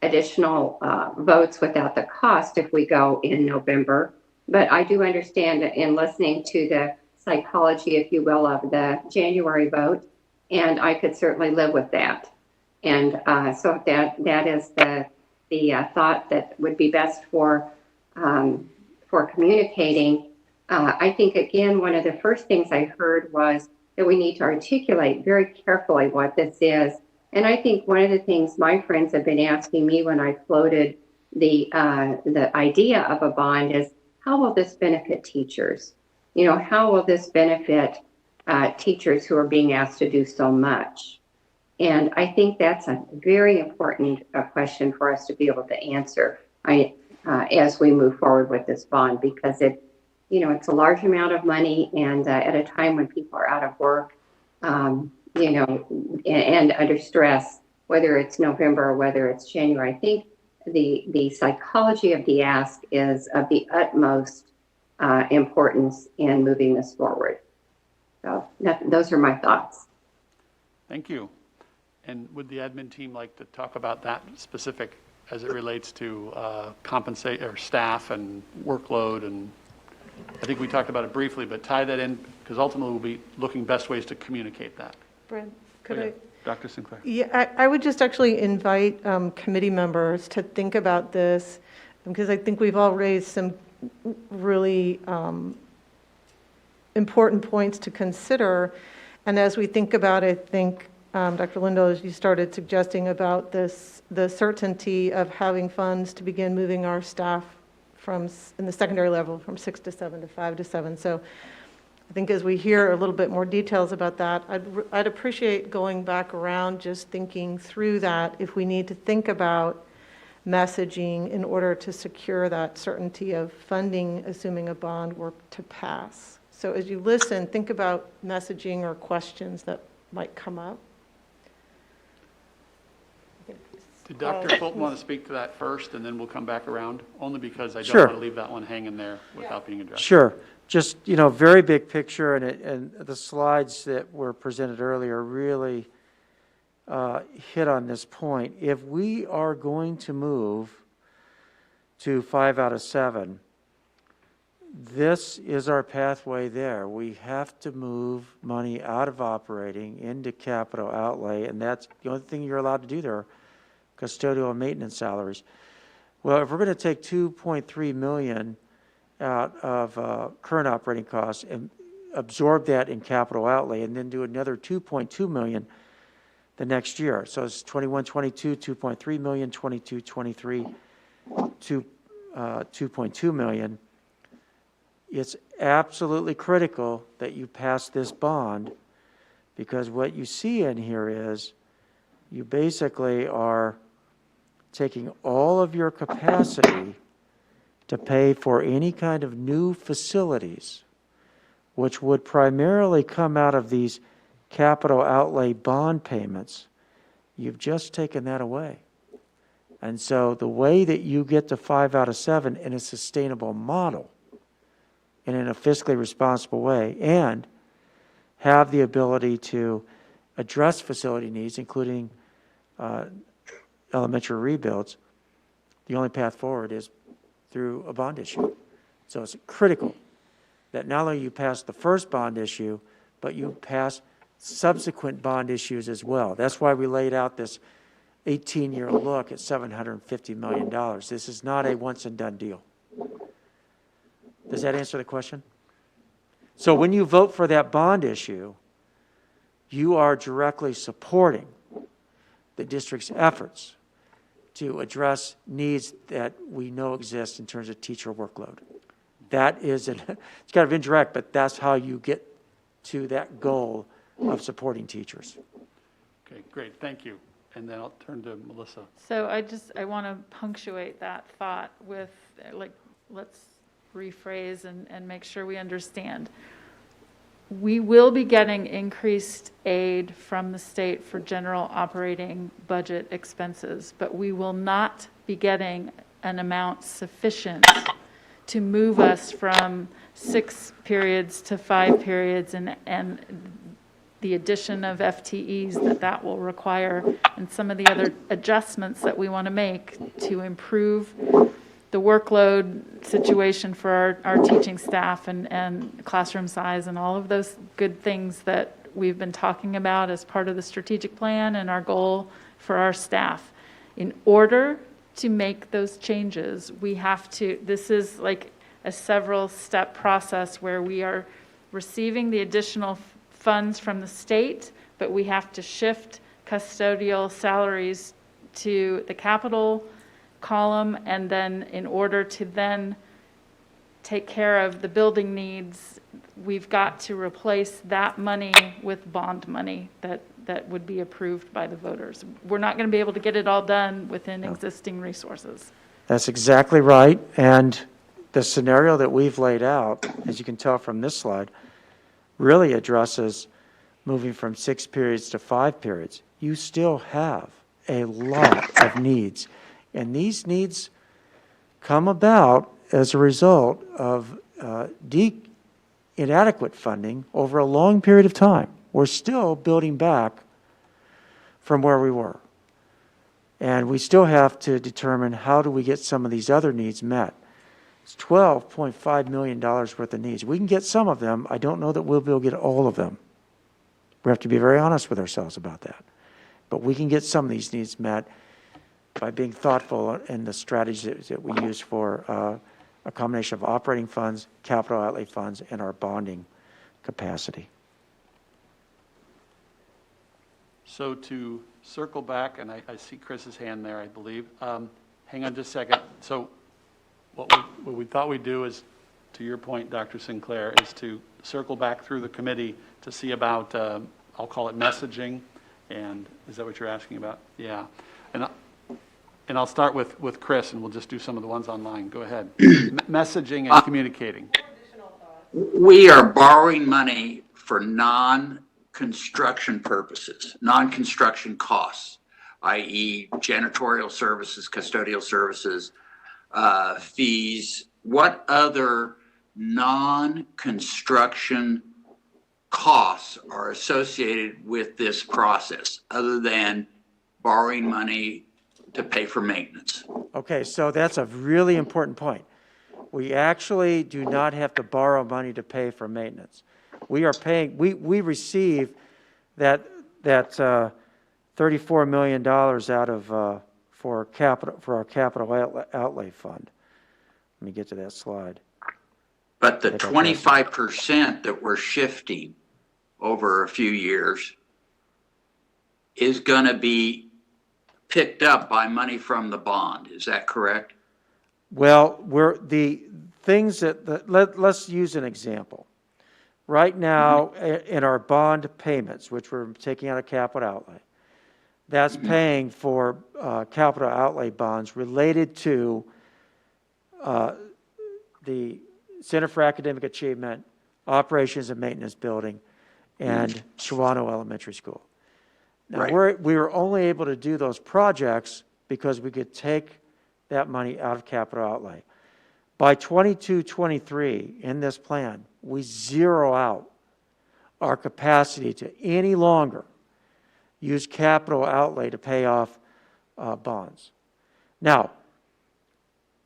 additional votes without the cost if we go in November. But I do understand in listening to the psychology, if you will, of the January vote, and I could certainly live with that. And so that is the thought that would be best for communicating. I think, again, one of the first things I heard was that we need to articulate very carefully what this is. And I think one of the things my friends have been asking me when I floated the idea of a bond is, how will this benefit teachers? You know, how will this benefit teachers who are being asked to do so much? And I think that's a very important question for us to be able to answer as we move forward with this bond, because it's a large amount of money, and at a time when people are out of work, and under stress, whether it's November or whether it's January, I think the psychology of the ask is of the utmost importance in moving this forward. So those are my thoughts. Thank you. And would the admin team like to talk about that specific as it relates to compensate or staff and workload? And I think we talked about it briefly, but tie that in, because ultimately we'll be looking best ways to communicate that. Brent, could I? Dr. Sinclair. Yeah, I would just actually invite committee members to think about this, because I think we've all raised some really important points to consider. And as we think about it, I think, Dr. Lindahl, as you started suggesting about this, the certainty of having funds to begin moving our staff in the secondary level from 6 to 7 to 5 to 7. So I think as we hear a little bit more details about that, I'd appreciate going back around, just thinking through that, if we need to think about messaging in order to secure that certainty of funding, assuming a bond were to pass. So as you listen, think about messaging or questions that might come up. Did Dr. Fulton want to speak to that first, and then we'll come back around? Only because I don't Sure. want to leave that one hanging there without being addressed. Sure. Just, very big picture, and the slides that were presented earlier really hit on this point. If we are going to move to 5 out of 7, this is our pathway there. We have to move money out of operating into capital outlay, and that's the only thing you're allowed to do there, custodial and maintenance salaries. Well, if we're going to take $2.3 million out of current operating costs and absorb that in capital outlay and then do another 2.2 million the next year. So it's 21, 22, 2.3 million, 22, 23, 2.2 million. It's absolutely critical that you pass this bond, because what you see in here is you basically are taking all of your capacity to pay for any kind of new facilities, which would primarily come out of these capital outlay bond payments. You've just taken that away. And so the way that you get to 5 out of 7 in a sustainable model and in a fiscally responsible way, and have the ability to address facility needs, including elementary rebuilds, the only path forward is through a bond issue. So it's critical that not only you pass the first bond issue, but you pass subsequent bond issues as well. That's why we laid out this 18-year look at $750 million. This is not a once-and-done deal. Does that answer the question? So when you vote for that bond issue, you are directly supporting the district's efforts to address needs that we know exist in terms of teacher workload. That is, it's kind of indirect, but that's how you get to that goal of supporting teachers. Okay, great, thank you. And then I'll turn to Melissa. So I want to punctuate that thought with, like, let's rephrase and make sure we understand. We will be getting increased aid from the state for general operating budget expenses, but we will not be getting an amount sufficient to move us from 6 periods to 5 periods, and the addition of FTEs that will require, and some of the other adjustments that we want to make to improve the workload situation for our teaching staff and classroom size and all of those good things that we've been talking about as part of the strategic plan and our goal for our staff. In order to make those changes, we have to, this is like a several step process where we are receiving the additional funds from the state, but we have to shift custodial salaries to the capital column, and then in order to then take care of the building needs, we've got to replace that money with bond money that would be approved by the voters. We're not going to be able to get it all done within existing resources. That's exactly right. And the scenario that we've laid out, as you can tell from this slide, really addresses moving from 6 periods to 5 periods. You still have a lot of needs. And these needs come about as a result of inadequate funding over a long period of time. We're still building back from where we were. And we still have to determine how do we get some of these other needs met. It's $12.5 million worth of needs. We can get some of them. I don't know that we'll be able to get all of them. We have to be very honest with ourselves about that. But we can get some of these needs met by being thoughtful in the strategies that we use for a combination of operating funds, capital outlay funds, and our bonding capacity. So to circle back, and I see Chris's hand there, I believe. Hang on just a second. So what we thought we'd do is, to your point, Dr. Sinclair, is to circle back through the committee to see about, I'll call it messaging. And is that what you're asking about? Yeah. And I'll start with Chris, and we'll just do some of the ones online. Go ahead. Messaging and communicating. We are borrowing money for non-construction purposes, non-construction costs, i.e. janitorial services, custodial services, fees. What other non-construction costs are associated with this process other than borrowing money to pay for maintenance? Okay, so that's a really important point. We actually do not have to borrow money to pay for maintenance. We are paying, we receive that $34 million out of, for our capital outlay fund. Let me get to that slide. But the I think I passed it. 25% that we're shifting over a few years is going to be picked up by money from the bond. Is that correct? Well, the things let's use an example. Right now, in our bond payments, which we're taking out of capital outlay, that's paying for capital outlay bonds related to the Center for Academic Achievement, Operations and Maintenance Building, and Shawnee Elementary School. Now, Right. we were only able to do those projects because we could take that money out of capital outlay. By 22-23, in this plan, we zero out our capacity to any longer use capital outlay to pay off bonds. Now,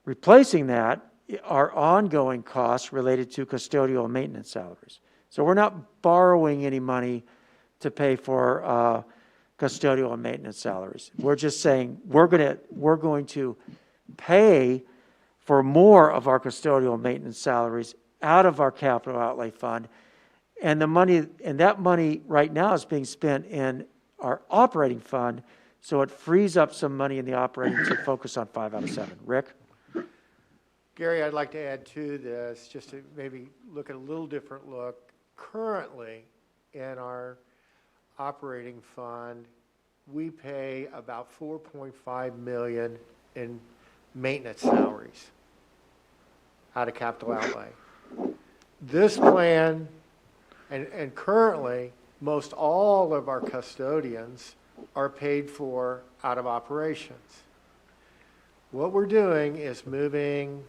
replacing that are ongoing costs related to custodial and maintenance salaries. So we're not borrowing any money to pay for custodial and maintenance salaries. We're just saying we're going to pay for more of our custodial and maintenance salaries out of our capital outlay fund, and that money right now is being spent in our operating fund, so it frees up some money in the operating to focus on 5 out of 7. Rick? Gary, I'd like to add to this, just to maybe look at a little different look. Currently, in our operating fund, we pay about $4.5 million in maintenance salaries out of capital outlay. This plan, and currently, most all of our custodians are paid for out of operations. What we're doing is moving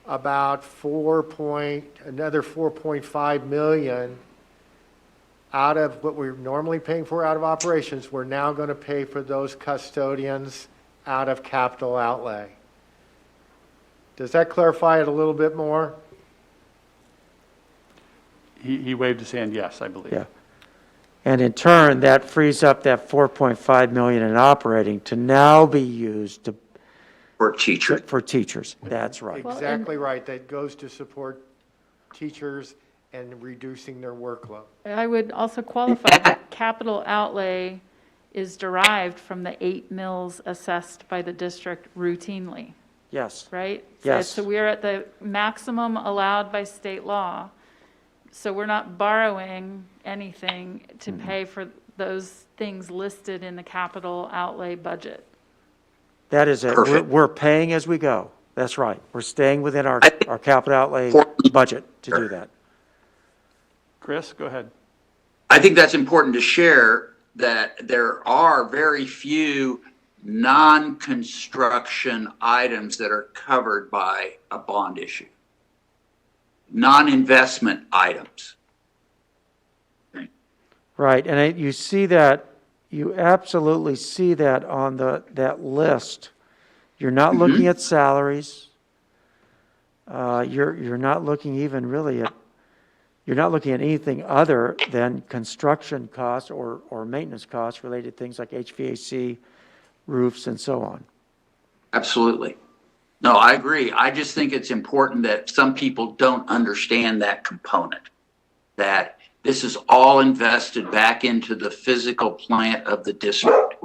about another $4.5 million out of what we're normally paying for out of operations. We're now going to pay for those custodians out of capital outlay. Does that clarify it a little bit more? He waved his hand yes, I believe. Yeah. And in turn, that frees up that $4.5 million in operating to now be used For teachers. for teachers. That's right. Exactly right. That goes to support teachers and reducing their workload. I would also qualify that capital outlay is derived from the 8 mills assessed by the district routinely, Yes. right? Yes. So we are at the maximum allowed by state law. So we're not borrowing anything to pay for those things listed in the capital outlay budget. That is it. Perfect. We're paying as we go. That's right. We're staying within our capital outlay budget to do that. Chris, go ahead. I think that's important to share, that there are very few non-construction items that are covered by a bond issue. Non-investment items. Right, and you see that, you absolutely see that on that list. You're not looking at salaries. You're not looking even really at, you're not looking at anything other than construction costs or maintenance costs related to things like HVAC, roofs, and so on. Absolutely. No, I agree. I just think it's important that some people don't understand that component, that this is all invested back into the physical plant of the district.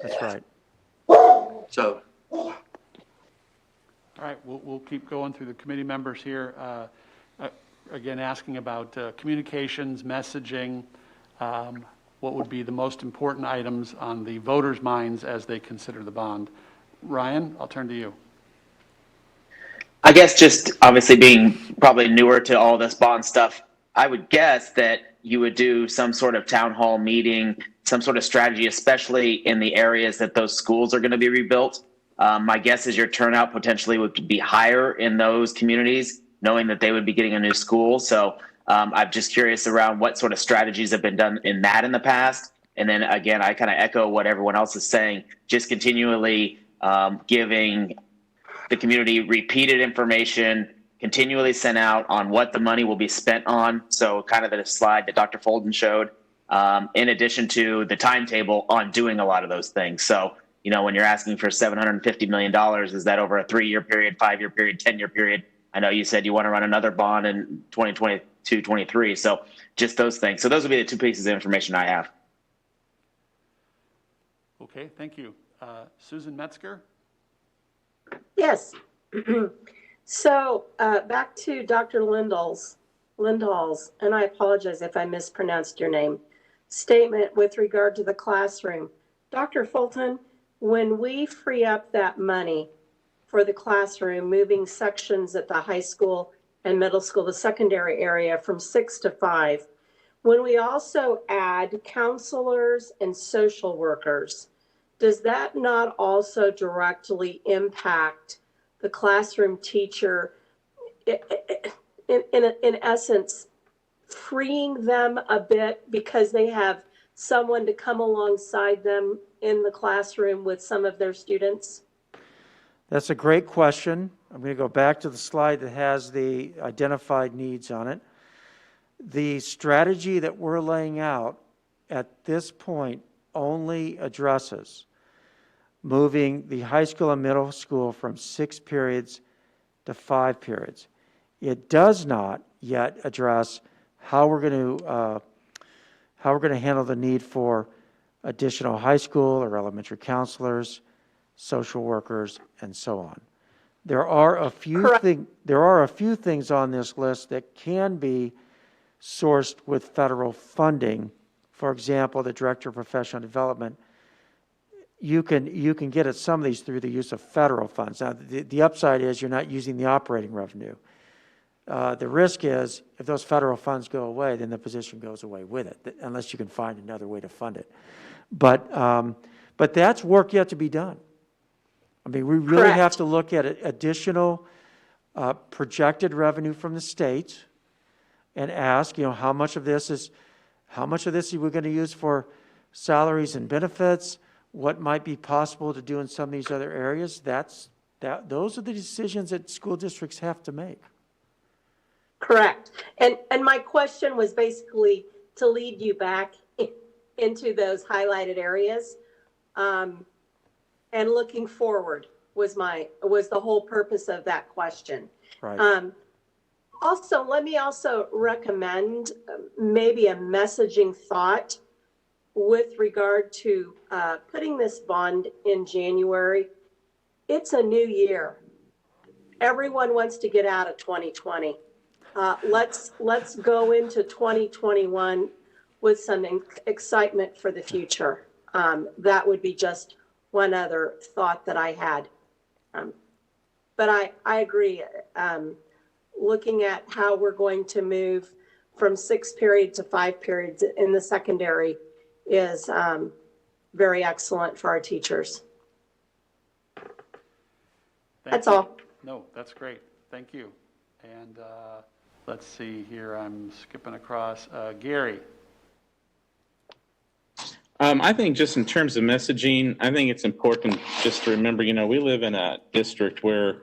That's right. So, All right, we'll keep going through the committee members here. Again, asking about communications, messaging, what would be the most important items on the voters' minds as they consider the bond. Ryan, I'll turn to you. I guess just obviously being probably newer to all this bond stuff, I would guess that you would do some sort of town hall meeting, some sort of strategy, especially in the areas that those schools are going to be rebuilt. My guess is your turnout potentially would be higher in those communities, knowing that they would be getting a new school. So I'm just curious around what sort of strategies have been done in the past. And then again, I kind of echo what everyone else is saying, just continually giving the community repeated information, continually sent out on what the money will be spent on. So kind of the slide that Dr. Folden showed, in addition to the timetable on doing a lot of those things. So, you know, when you're asking for $750 million, is that over a 3-year period, 5-year period, 10-year period? I know you said you want to run another bond in 2022, 23. So just those things. So those would be the two pieces of information I have. Okay, thank you. Susan Metzger? Yes. So back to Dr. Lindahl's, and I apologize if I mispronounced your name, statement with regard to the classroom. Dr. Fulton, when we free up that money for the classroom, moving sections at the high school and middle school, the secondary area from 6 to 5, when we also add counselors and social workers, does that not also directly impact the classroom teacher, in essence, freeing them a bit because they have someone to come alongside them in the classroom with some of their students? That's a great question. I'm going to go back to the slide that has the identified needs on it. The strategy that we're laying out at this point only addresses moving the high school and middle school from 6 periods to 5 periods. It does not yet address how we're going to handle the need for additional high school or elementary counselors, social workers, and so on. There are a few things on this list that can be sourced with federal funding. For example, the Director of Professional Development. You can get at some of these through the use of federal funds. Now, the upside is you're not using the operating revenue. The risk is if those federal funds go away, then the position goes away with it, unless you can find another way to fund it. But that's work yet to be done. I mean, we really have to look at additional projected revenue from the states and ask, how much of this are we going to use for salaries and benefits? What might be possible to do in some of these other areas? Those are the decisions that school districts have to make. Correct. And my question was basically to lead you back into those highlighted areas. And looking forward was the whole purpose of that question. Right. Also, let me also recommend maybe a messaging thought with regard to putting this bond in January. It's a new year. Everyone wants to get out of 2020. Let's go into 2021 with some excitement for the future. That would be just one other thought that I had. But I agree. Looking at how we're going to move from 6 periods to 5 periods in the secondary is very excellent for our teachers. That's all. No, that's great. Thank you. And let's see here. I'm skipping across. Gary. I think just in terms of messaging, I think it's important just to remember, we live in a district where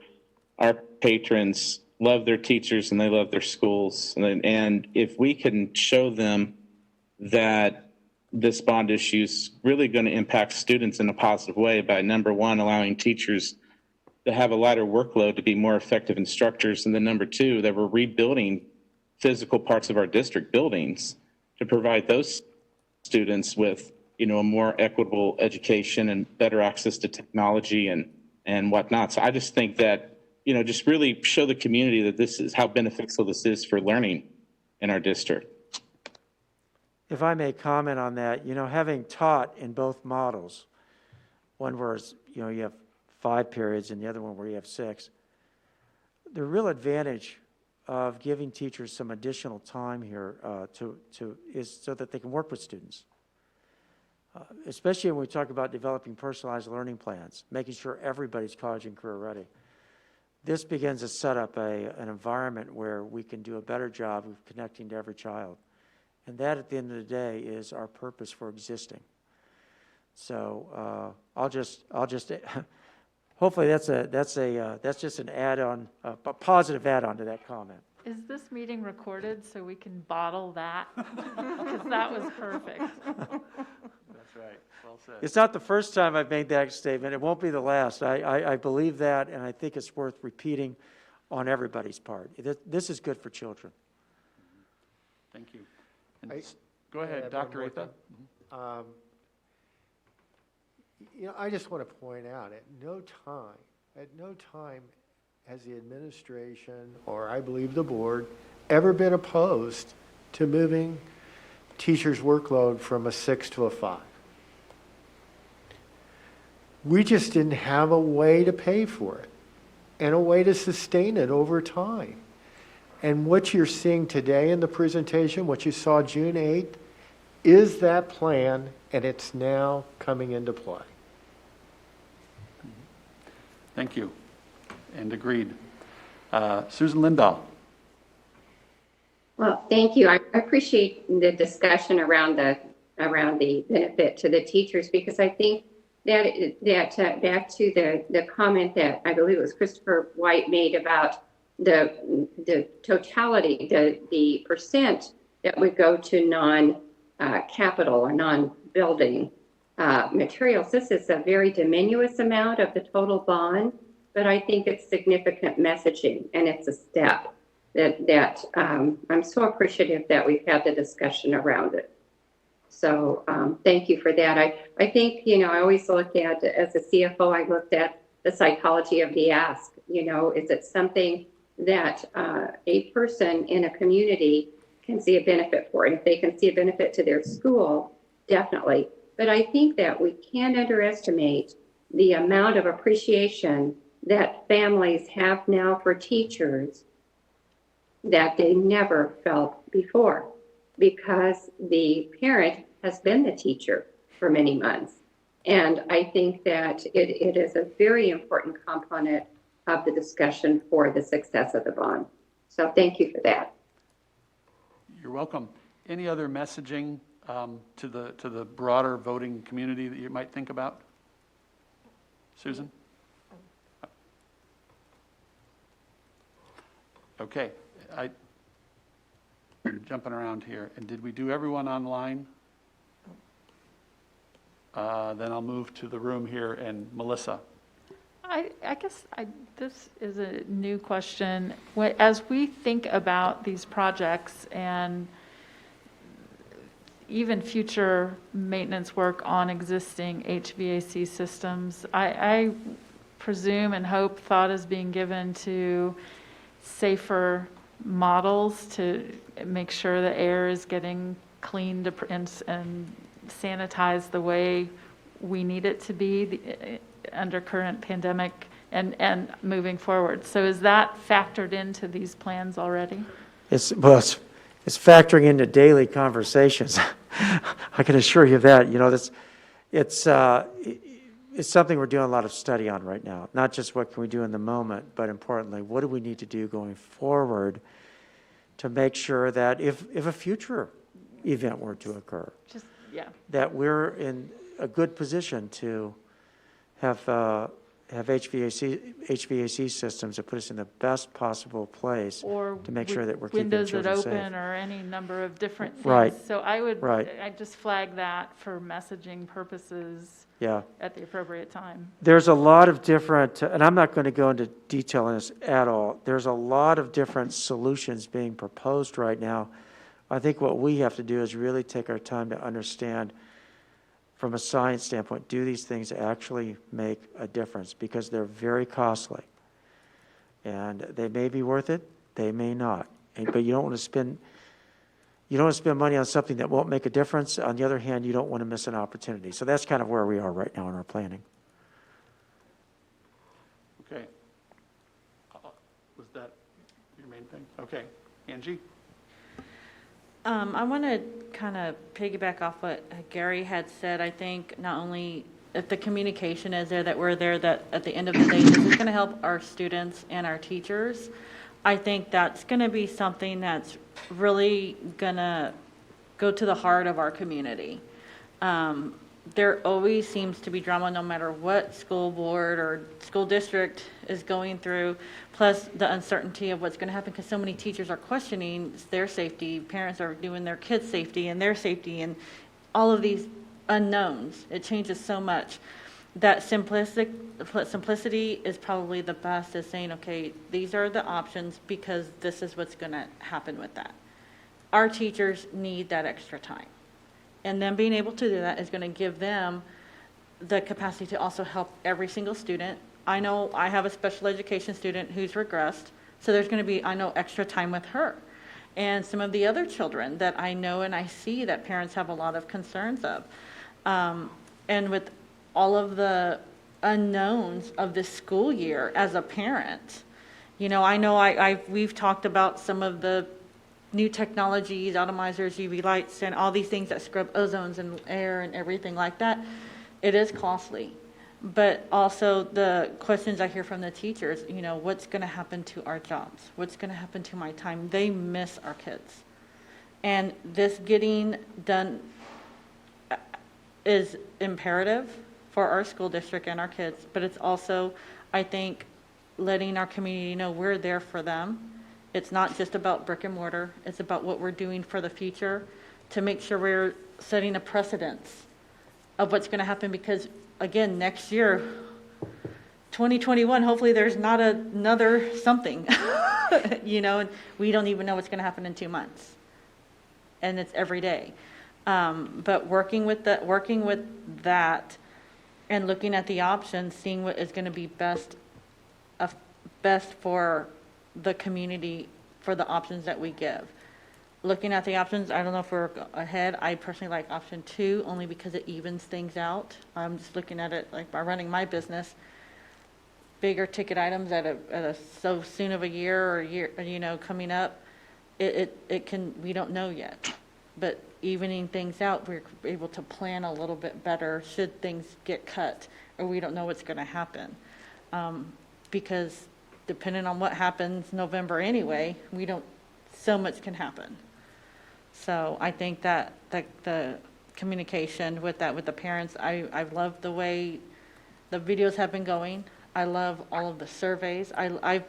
our patrons love their teachers and they love their schools. And if we can show them that this bond issue is really going to impact students in a positive way by, number one, allowing teachers to have a lighter workload to be more effective instructors, and then number two, that we're rebuilding physical parts of our district buildings to provide those students with a more equitable education and better access to technology and whatnot. So I just think that, just really show the community that this is how beneficial this is for learning in our district. If I may comment on that, having taught in both models, one where, you have 5 periods and the other one where you have 6, the real advantage of giving teachers some additional time here is so that they can work with students. Especially when we talk about developing personalized learning plans, making sure everybody's college and career ready. This begins to set up an environment where we can do a better job of connecting to every child. And that, at the end of the day, is our purpose for existing. So I'll just hopefully that's just an add-on, a positive add-on to that comment. Is this meeting recorded so we can bottle that? Because that was perfect. That's right. Well said. It's not the first time I've made that statement. It won't be the last. I believe that, and I think it's worth repeating on everybody's part. This is good for children. Thank you. And I- Go ahead, one Dr. more Atha. thing. I just want to point out, at no time has the administration, or I believe the board, ever been opposed to moving teachers' workload from a 6 to a 5. We just didn't have a way to pay for it and a way to sustain it over time. And what you're seeing today in the presentation, what you saw June 8th, is that plan, and it's now coming into play. Thank you. And agreed. Susan Lindahl. Well, thank you. I appreciate the discussion around the benefit to the teachers, because I think that back to the comment that I believe it was Christopher White made about the totality, the percent that would go to non-capital or non-building materials. This is a very diminuous amount of the total bond, but I think it's significant messaging, and it's a step that I'm so appreciative that we've had the discussion around it. So thank you for that. I think, I always look at, as a CFO, I looked at the psychology of the ask. Is it something that a person in a community can see a benefit for? And if they can see a benefit to their school, definitely. But I think that we can't underestimate the amount of appreciation that families have now for teachers that they never felt before, because the parent has been the teacher for many months. And I think that it is a very important component of the discussion for the success of the bond. So thank you for that. You're welcome. Any other messaging to the broader voting community that you might think about? Susan? Okay. I'm jumping around here. And did we do everyone online? Then I'll move to the room here, and Melissa. I guess this is a new question. As we think about these projects and even future maintenance work on existing HVAC systems, I presume and hope thought is being given to safer models to make sure the air is getting cleaned and sanitized the way we need it to be under current pandemic and moving forward. So is that factored into these plans already? It's factoring into daily conversations. I can assure you of that. It's something we're doing a lot of study on right now. Not just what can we do in the moment, but importantly, what do we need to do going forward to make sure that if a future event were to occur, that we're in a good position to have HVAC systems that put us in the best possible place or to make sure that we're keeping windows children that safe. open or any number of different things. Right. So I Right. just flag that for messaging purposes at the appropriate time. There's a lot of different, and I'm not going to go into detail on this at all. There's a lot of different solutions being proposed right now. I think what we have to do is really take our time to understand from a science standpoint, do these things actually make a difference? Because they're very costly. And they may be worth it, they may not. But you don't want to spend money on something that won't make a difference. On the other hand, you don't want to miss an opportunity. So that's kind of where we are right now in our planning. Okay. Was that your main thing? Okay. Angie? I want to kind of piggyback off what Gary had said. I think not only if the communication is there, that we're there, that at the end of the day, this is going to help our students and our teachers. I think that's going to be something that's really going to go to the heart of our community. There always seems to be drama no matter what school board or school district is going through, plus the uncertainty of what's going to happen because so many teachers are questioning their safety, parents are doing their kids' safety and their safety, and all of these unknowns. It changes so much. that simplicity is probably the best, is saying, okay, these are the options because this is what's going to happen with that. Our teachers need that extra time. And them being able to do that is going to give them the capacity to also help every single student. I know I have a special education student who's regressed, so there's going to be, I know, extra time with her. And some of the other children that I know and I see that parents have a lot of concerns of. And with all of the unknowns of this school year as a parent, you know we've talked about some of the new technologies, atomizers, UV lights, and all these things that scrub ozones and air and everything like that. It is costly. But also the questions I hear from the teachers, you know, what's going to happen to our jobs? What's going to happen to my time? They miss our kids. And this getting done is imperative for our school district and our kids, but it's also, I think, letting our community know we're there for them. It's not just about brick and mortar. It's about what we're doing for the future to make sure we're setting a precedence of what's going to happen, because again, next year, 2021, hopefully there's not another something, you know, and we don't even know what's going to happen in 2 months. And it's every day. But working with that and looking at the options, seeing what is going to be best for the community, for the options that we give. Looking at the options, I don't know if we're ahead. I personally like option 2 only because it evens things out. I'm just looking at it like by running my business, bigger ticket items at a so soon of a year, you know, coming up, it can, we don't know yet. But evening things out, we're able to plan a little bit better should things get cut or we don't know what's going to happen. Because depending on what happens November anyway, so much can happen. So I think that the communication with the parents, I've loved the way the videos have been going. I love all of the surveys. I've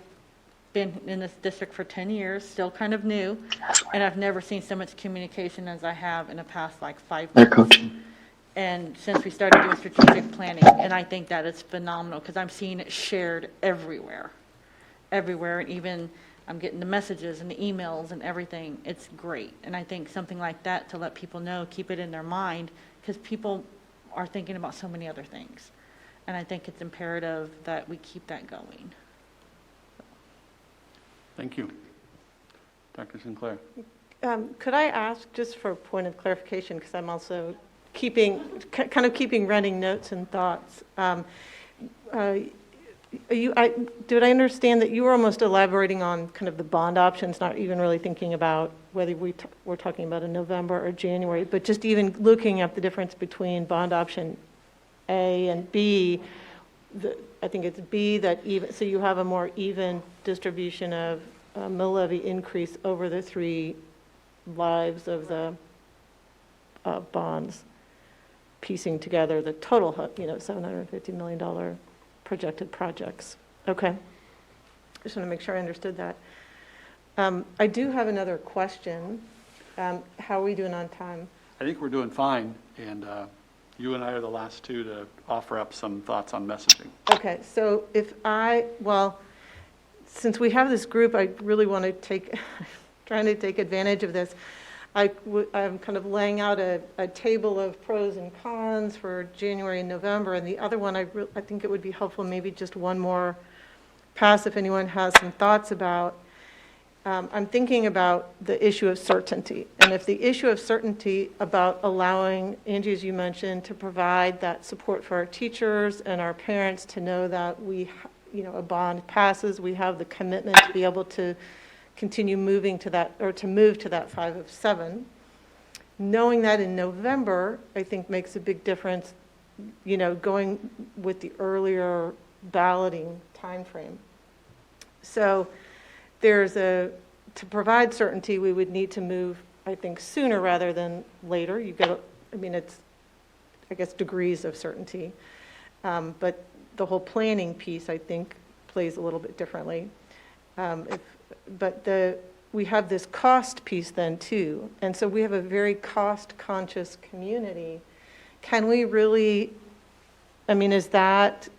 been in this district for 10 years, still kind of new, and I've never seen so much communication as I have in the past like 5 months. And since we started doing strategic planning, and I think that is phenomenal because I'm seeing it shared everywhere, and even I'm getting the messages and the emails and everything. It's great. And I think something like that to let people know, keep it in their mind, because people are thinking about so many other things. And I think it's imperative that we keep that going. Thank you. Dr. Sinclair. Could I ask, just for a point of clarification, because I'm also kind of keeping running notes and thoughts. Did I understand that you were almost elaborating on kind of the bond options, not even really thinking about whether we're talking about a November or January, but just even looking at the difference between bond option A and B? I think it's B that even, so you have a more even distribution of mill levy increase over the 3 lives of the bonds, piecing together the total, $750 million projected projects. Okay. Just want to make sure I understood that. I do have another question. How are we doing on time? I think we're doing fine, and you and I are the last 2 to offer up some thoughts on messaging. Okay, so since we have this group, I really want to trying to take advantage of this. I'm kind of laying out a table of pros and cons for January and November, and the other one, I think it would be helpful, maybe just one more pass if anyone has some thoughts about. I'm thinking about the issue of certainty, and if the issue of certainty about allowing, Angie, as you mentioned, to provide that support for our teachers and our parents to know that a bond passes, we have the commitment to be able to continue moving to that, or to move to that 5 of 7. Knowing that in November, I think makes a big difference, going with the earlier balloting timeframe. So to provide certainty, we would need to move, I think, sooner rather than later. It's, I guess, degrees of certainty. But the whole planning piece, I think, plays a little bit differently. We have this cost piece then too, and so we have a very cost-conscious community. Can we really I mean, is that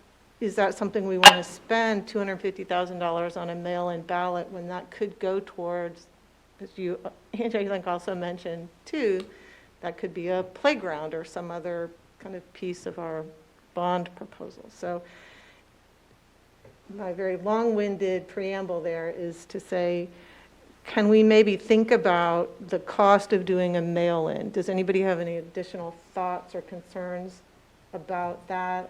something we want to spend $250,000 on a mail-in ballot when that could go towards, as you, Angie, I think also mentioned too, that could be a playground or some other kind of piece of our bond proposal. So my very long-winded preamble there is to say, can we maybe think about the cost of doing a mail-in? Does anybody have any additional thoughts or concerns about that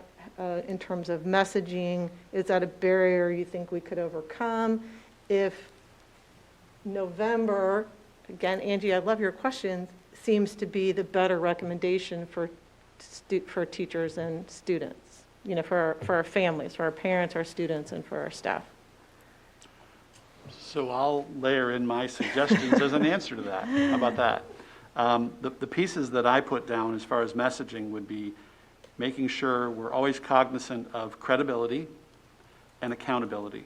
in terms of messaging? Is that a barrier you think we could overcome? If November, again, Angie, I love your question, seems to be the better recommendation for teachers and students, you know, for our families, for our parents, our students, and for our staff. So I'll layer in my suggestions as an answer to that. How about that? The pieces that I put down as far as messaging would be making sure we're always cognizant of credibility and accountability.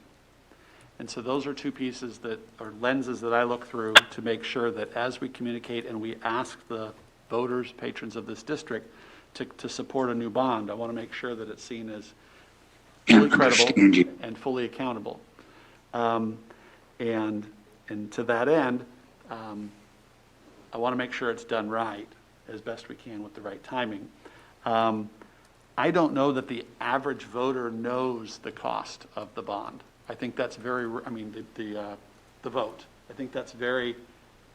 And so those are two pieces that are lenses that I look through to make sure that as we communicate and we ask the voters, patrons of this district to support a new bond, I want to make sure that it's seen as fully credible and fully accountable. And to that end, I want to make sure it's done right as best we can with the right timing. I don't know that the average voter knows the cost of the bond. I think that's very, I mean, the vote. I think that's very,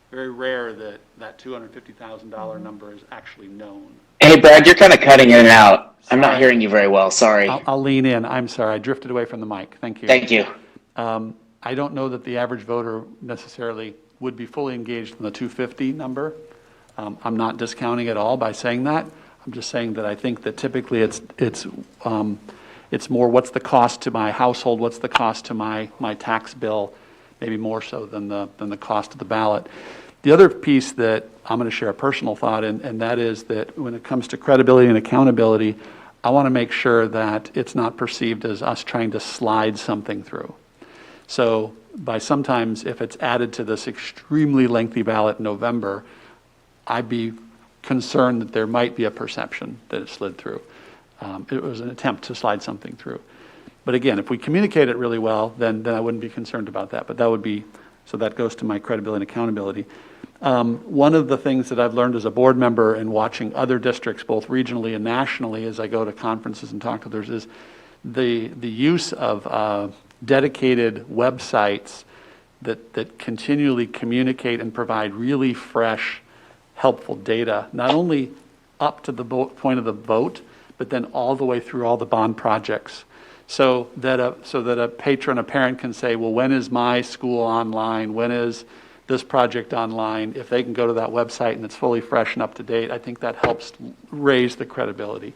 very rare that $250,000 number is actually known. Hey, Brad, you're kind of cutting in and out. I'm not hearing you very well. Sorry. I'll lean in. I'm sorry. I drifted away from the mic. Thank you. Thank you. I don't know that the average voter necessarily would be fully engaged in the 250 number. I'm not discounting at all by saying that. I'm just saying that I think that typically it's more what's the cost to my household, what's the cost to my tax bill, maybe more so than the cost of the ballot. The other piece that I'm going to share a personal thought in, and that is that when it comes to credibility and accountability, I want to make sure that it's not perceived as us trying to slide something through. So by sometimes, if it's added to this extremely lengthy ballot in November, I'd be concerned that there might be a perception that it slid through. It was an attempt to slide something through. But again, if we communicate it really well, then I wouldn't be concerned about that. But that would be, so that goes to my credibility and accountability. One of the things that I've learned as a board member and watching other districts, both regionally and nationally, as I go to conferences and talk to others, is the use of dedicated websites that continually communicate and provide really fresh, helpful data, not only up to the point of the vote, but then all the way through all the bond projects. So that a patron, a parent can say, well, when is my school online? When is this project online? If they can go to that website and it's fully fresh and up to date, I think that helps raise the credibility.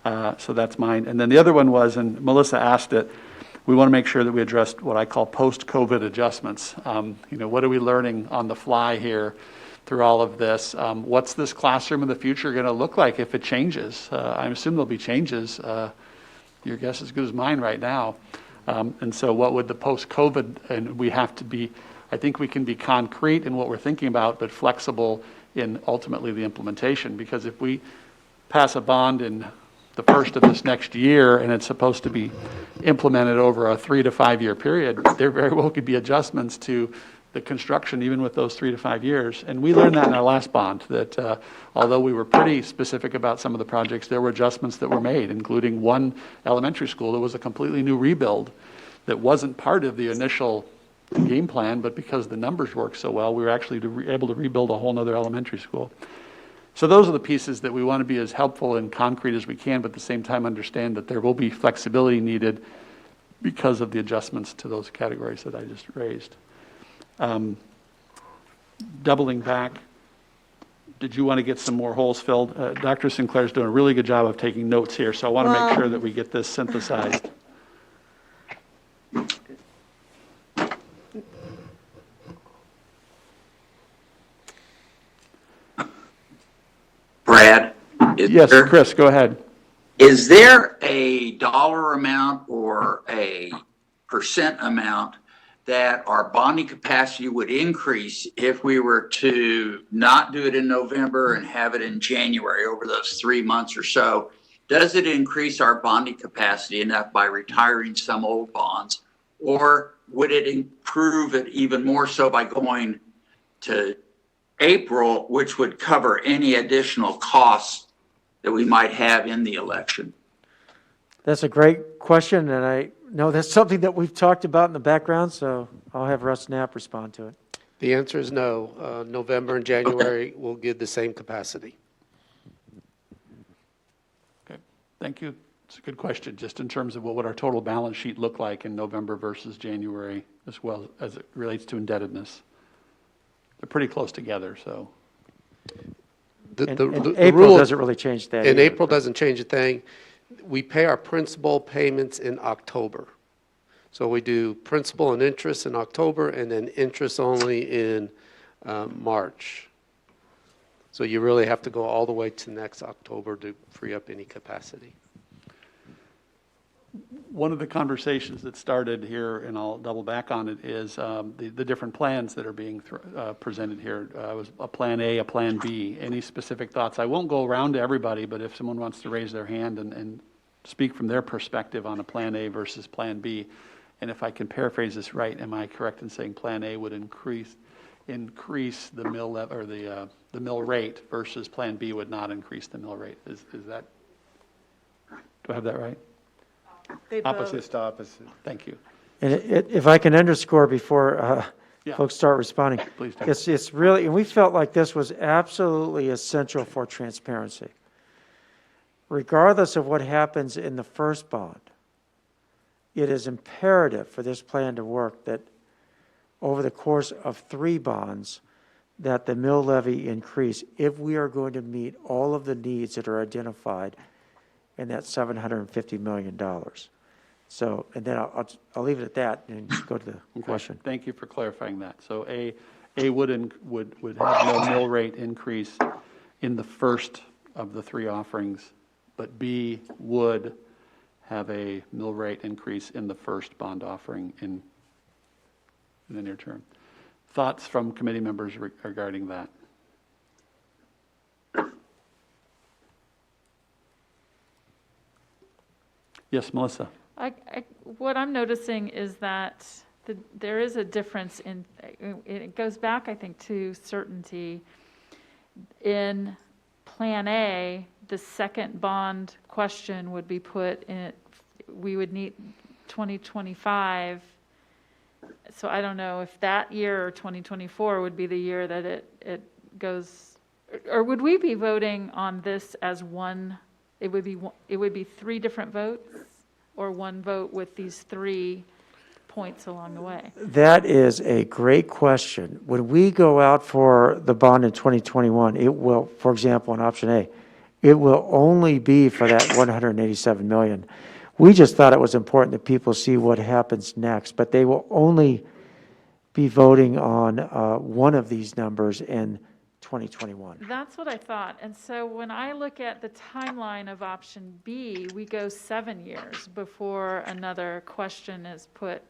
So that's mine. And then the other one was, and Melissa asked it, we want to make sure that we address what I call post-COVID adjustments. What are we learning on the fly here through all of this? What's this classroom in the future going to look like if it changes? I assume there'll be changes. Your guess is as good as mine right now. And so what would the post-COVID, and we have to be, I think we can be concrete in what we're thinking about, but flexible in ultimately the implementation. Because if we pass a bond in the first of this next year and it's supposed to be implemented over a 3 to 5 year period, there very well could be adjustments to the construction even with those 3 to 5 years. And we learned that in our last bond, that although we were pretty specific about some of the projects, there were adjustments that were made, including one elementary school that was a completely new rebuild that wasn't part of the initial game plan, but because the numbers worked so well, we were actually able to rebuild a whole nother elementary school. So those are the pieces that we want to be as helpful and concrete as we can, but at the same time understand that there will be flexibility needed because of the adjustments to those categories that I just raised. Doubling back, did you want to get some more holes filled? Dr. Sinclair's doing a really good job of taking notes here, so I want to make sure that we get this synthesized. Brad? Yes, Chris, go ahead. Is there a dollar amount or a percent amount that our bonding capacity would increase if we were to not do it in November and have it in January over those 3 months or so? does it increase our bonding capacity enough by retiring some old bonds? Or would it improve it even more so by going to April, which would cover any additional costs that we might have in the election? That's a great question, and I know that's something that we've talked about in the background, so I'll have Russ Knapp respond to it. The answer is no. November and January will give the same capacity. Okay, thank you. It's a good question, just in terms of what would our total balance sheet look like in November versus January, as well as it relates to indebtedness. They're pretty close together, so. April rule doesn't really change that. And either. April doesn't change a thing. We pay our principal payments in October. So we do principal and interest in October, and then interest only in March. So you really have to go all the way to next October to free up any capacity. One of the conversations that started here, and I'll double back on it, is the different plans that are being presented here. Was a Plan A, a Plan B. Any specific thoughts? I won't go around to everybody, but if someone wants to raise their hand and speak from their perspective on a Plan A versus Plan B, and if I can paraphrase this right, am I correct in saying Plan A would increase the mill level, or the mill rate, versus Plan B would not increase the mill rate? Is that? Do I have that right? Opposite to opposite. Thank you. And if I can underscore before Yeah. folks start responding, Please do. it's really, and we felt like this was absolutely essential for transparency. Regardless of what happens in the first bond, it is imperative for this plan to work that over the course of 3 bonds, that the mill levy increase if we are going to meet all of the needs that are identified in that $750 million. So, and then I'll leave it at that and go to the question. Thank you for clarifying that. So A would have no mill rate increase in the first of the 3 offerings, but B would have a mill rate increase in the first bond offering in the near term. Thoughts from committee members regarding that? Yes, Melissa. What I'm noticing is that there is a difference in, it goes back, I think, to certainty. In Plan A, the second bond question would be put in, we would need 2025. So I don't know if that year or 2024 would be the year that it goes, or would we be voting on this as one? It would be 3 different votes, or one vote with these 3 points along the way? That is a great question. When we go out for the bond in 2021, it will, for example, in option A, it will only be for that 187 million. We just thought it was important that people see what happens next, but they will only be voting on one of these numbers in 2021. That's what I thought. And so when I look at the timeline of option B, we go 7 years before another question is put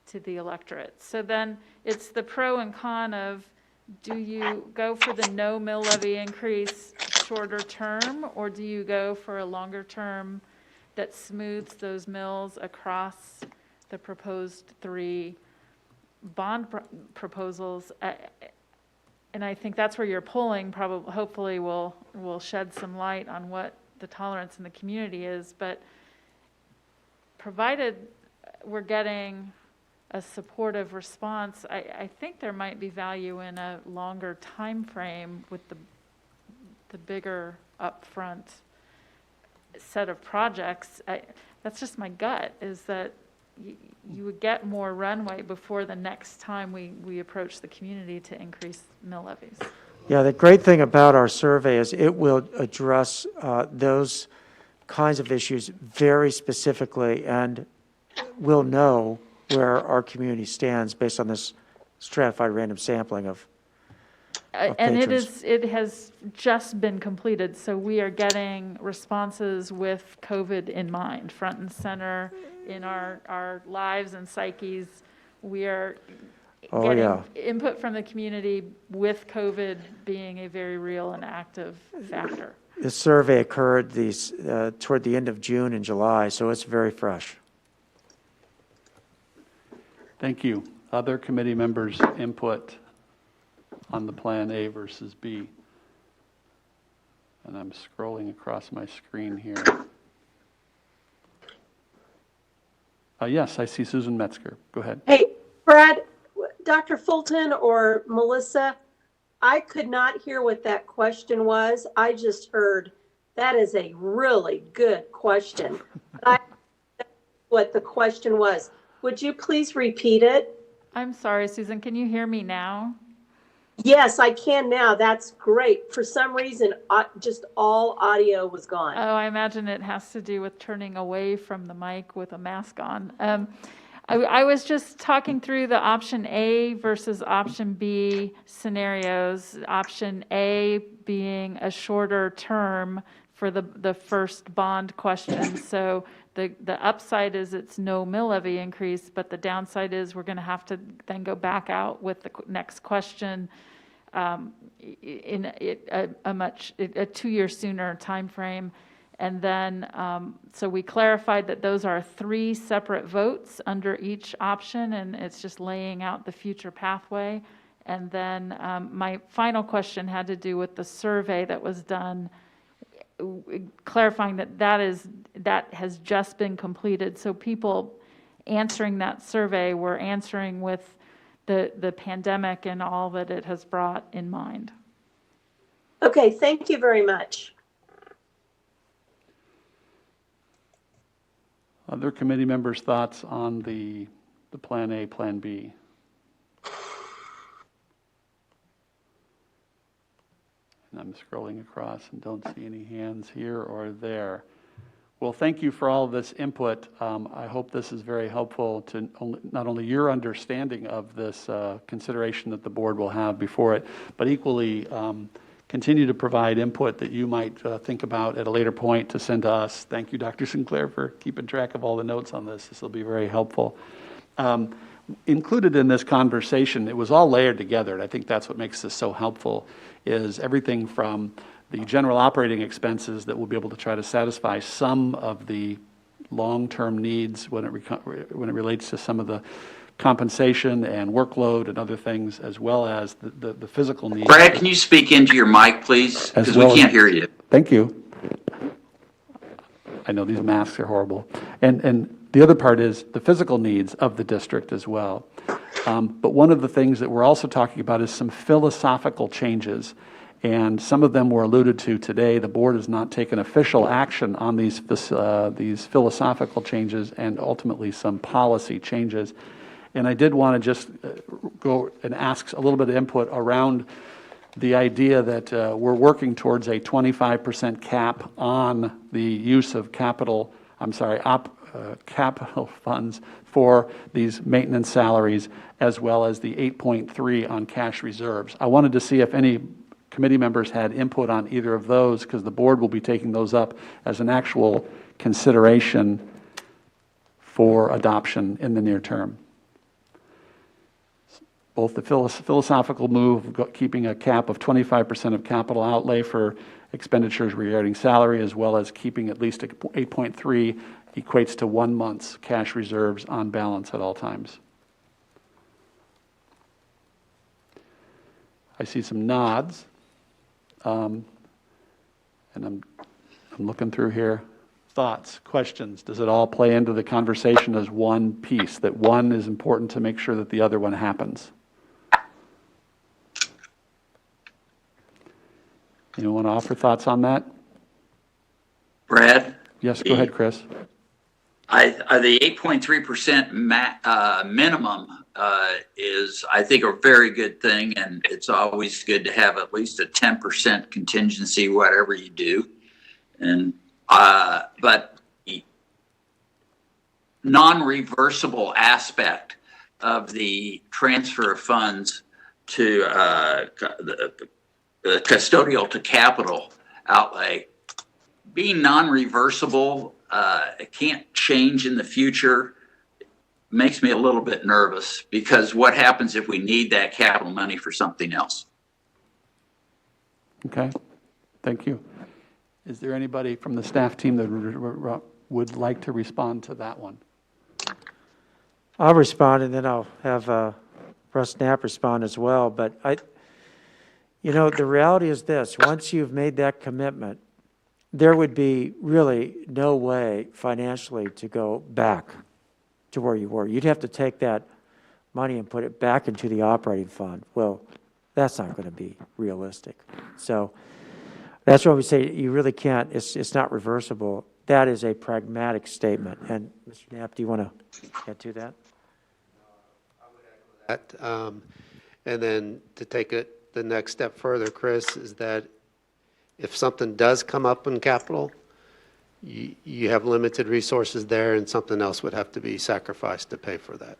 to the electorate. So then it's the pro and con of, do you go for the no mill levy increase shorter term, or do you go for a longer term that smooths those mills across the proposed 3 bond proposals? And I think that's where you're pulling, probably, hopefully will shed some light on what the tolerance in the community is. But provided we're getting a supportive response, I think there might be value in a longer time frame with the bigger upfront set of projects. That's just my gut, is that you would get more runway before the next time we approach the community to increase mill levies. Yeah, the great thing about our survey is it will address those kinds of issues very specifically, and we'll know where our community stands based on this stratified random sampling of And patrons. it has just been completed, so we are getting responses with COVID in mind, front and center in our lives and psyches. We are getting input from the community with COVID being a very real and active factor. This survey occurred toward the end of June and July, so it's very fresh. Thank you. Other committee members' input on the Plan A versus B? And I'm scrolling across my screen here. Yes, I see Susan Metzger. Go ahead. Hey, Brad, Dr. Fulton or Melissa, I could not hear what that question was. I just heard that is a really good question. I what the question was. Would you please repeat it? I'm sorry, Susan, can you hear me now? Yes, I can now. That's great. For some reason, just all audio was gone. Oh, I imagine it has to do with turning away from the mic with a mask on. I was just talking through the option A versus option B scenarios. Option A being a shorter term for the first bond question. So the upside is it's no mill levy increase, but the downside is we're going to have to then go back out with the next question in a 2 year sooner time frame. And then, so we clarified that those are 3 separate votes under each option, and it's just laying out the future pathway. And then my final question had to do with the survey that was done, clarifying that has just been completed. So people answering that survey were answering with the pandemic and all that it has brought in mind. Okay, thank you very much. Other committee members' thoughts on the Plan A, Plan B? And I'm scrolling across and don't see any hands here or there. Well, thank you for all of this input. I hope this is very helpful to not only your understanding of this consideration that the board will have before it, but equally continue to provide input that you might think about at a later point to send to us. Thank you, Dr. Sinclair, for keeping track of all the notes on this. This will be very helpful. Included in this conversation, it was all layered together, and I think that's what makes this so helpful, is everything from the general operating expenses that we'll be able to try to satisfy some of the long-term needs when it relates to some of the compensation and workload and other things, as well as the physical needs. Brad, can you speak into your mic, please? Because we can't hear you. Thank you. I know these masks are horrible. And the other part is the physical needs of the district as well. But one of the things that we're also talking about is some philosophical changes. And some of them were alluded to today. The board has not taken official action on these philosophical changes and ultimately some policy changes. And I did want to just go and ask a little bit of input around the idea that we're working towards a 25% cap on the use of capital funds for these maintenance salaries, as well as the 8.3 on cash reserves. I wanted to see if any committee members had input on either of those, because the board will be taking those up as an actual consideration for adoption in the near term. Both the philosophical move of keeping a cap of 25% of capital outlay for expenditures regarding salary, as well as keeping at least 8.3 equates to 1 month's cash reserves on balance at all times. I see some nods. And I'm looking through here. Thoughts, questions? Does it all play into the conversation as one piece, that one is important to make sure that the other one happens? Anyone want to offer thoughts on that? Brad? Yes, go ahead, Chris. The 8.3% minimum is, I think, a very good thing, and it's always good to have at least a 10% contingency, whatever you do. And but the non-reversible aspect of the transfer of funds to the custodial to capital outlay being non-reversible, it can't change in the future, makes me a little bit nervous, because what happens if we need that capital money for something else? Okay, thank you. Is there anybody from the staff team that would like to respond to that one? I'll respond, and then I'll have Russ Knapp respond as well. But the reality is this: once you've made that commitment, there would be really no way financially to go back to where you were. You'd have to take that money and put it back into the operating fund. Well, that's not going to be realistic. So that's why we say you really can't, it's not reversible. That is a pragmatic statement. And Mr. Knapp, do you want to add to that? And then to take it the next step further, Chris, is that if something does come up in capital, you have limited resources there, and something else would have to be sacrificed to pay for that.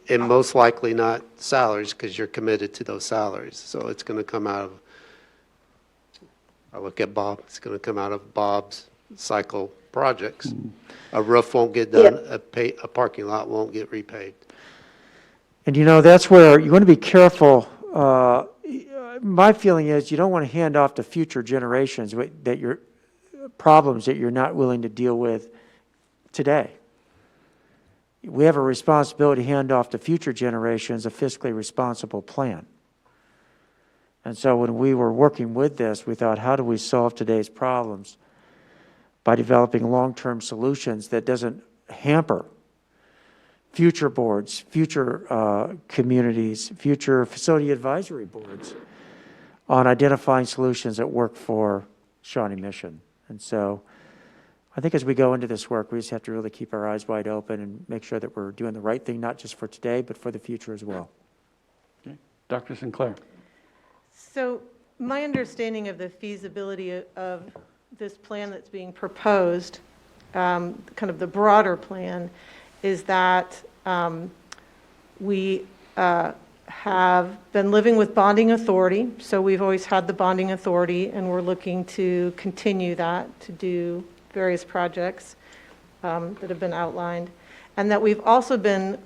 And most likely not salaries, because you're committed to those salaries. So it's going to come out of, I look at Bob, it's going to come out of Bob's cycle projects. A roof won't get done, a parking lot won't get repaved. And that's where you want to be careful. My feeling is you don't want to hand off to future generations that your problems that you're not willing to deal with today. We have a responsibility to hand off to future generations a fiscally responsible plan. And so when we were working with this, we thought, how do we solve today's problems by developing long-term solutions that doesn't hamper future boards, future communities, future facility advisory boards on identifying solutions that work for Shawnee Mission. And so I think as we go into this work, we just have to really keep our eyes wide open and make sure that we're doing the right thing, not just for today, but for the future as well. Okay. Dr. Sinclair. So my understanding of the feasibility of this plan that's being proposed, kind of the broader plan, is that we have been living with bonding authority. So we've always had the bonding authority, and we're looking to continue that to do various projects that have been outlined. And that we've also been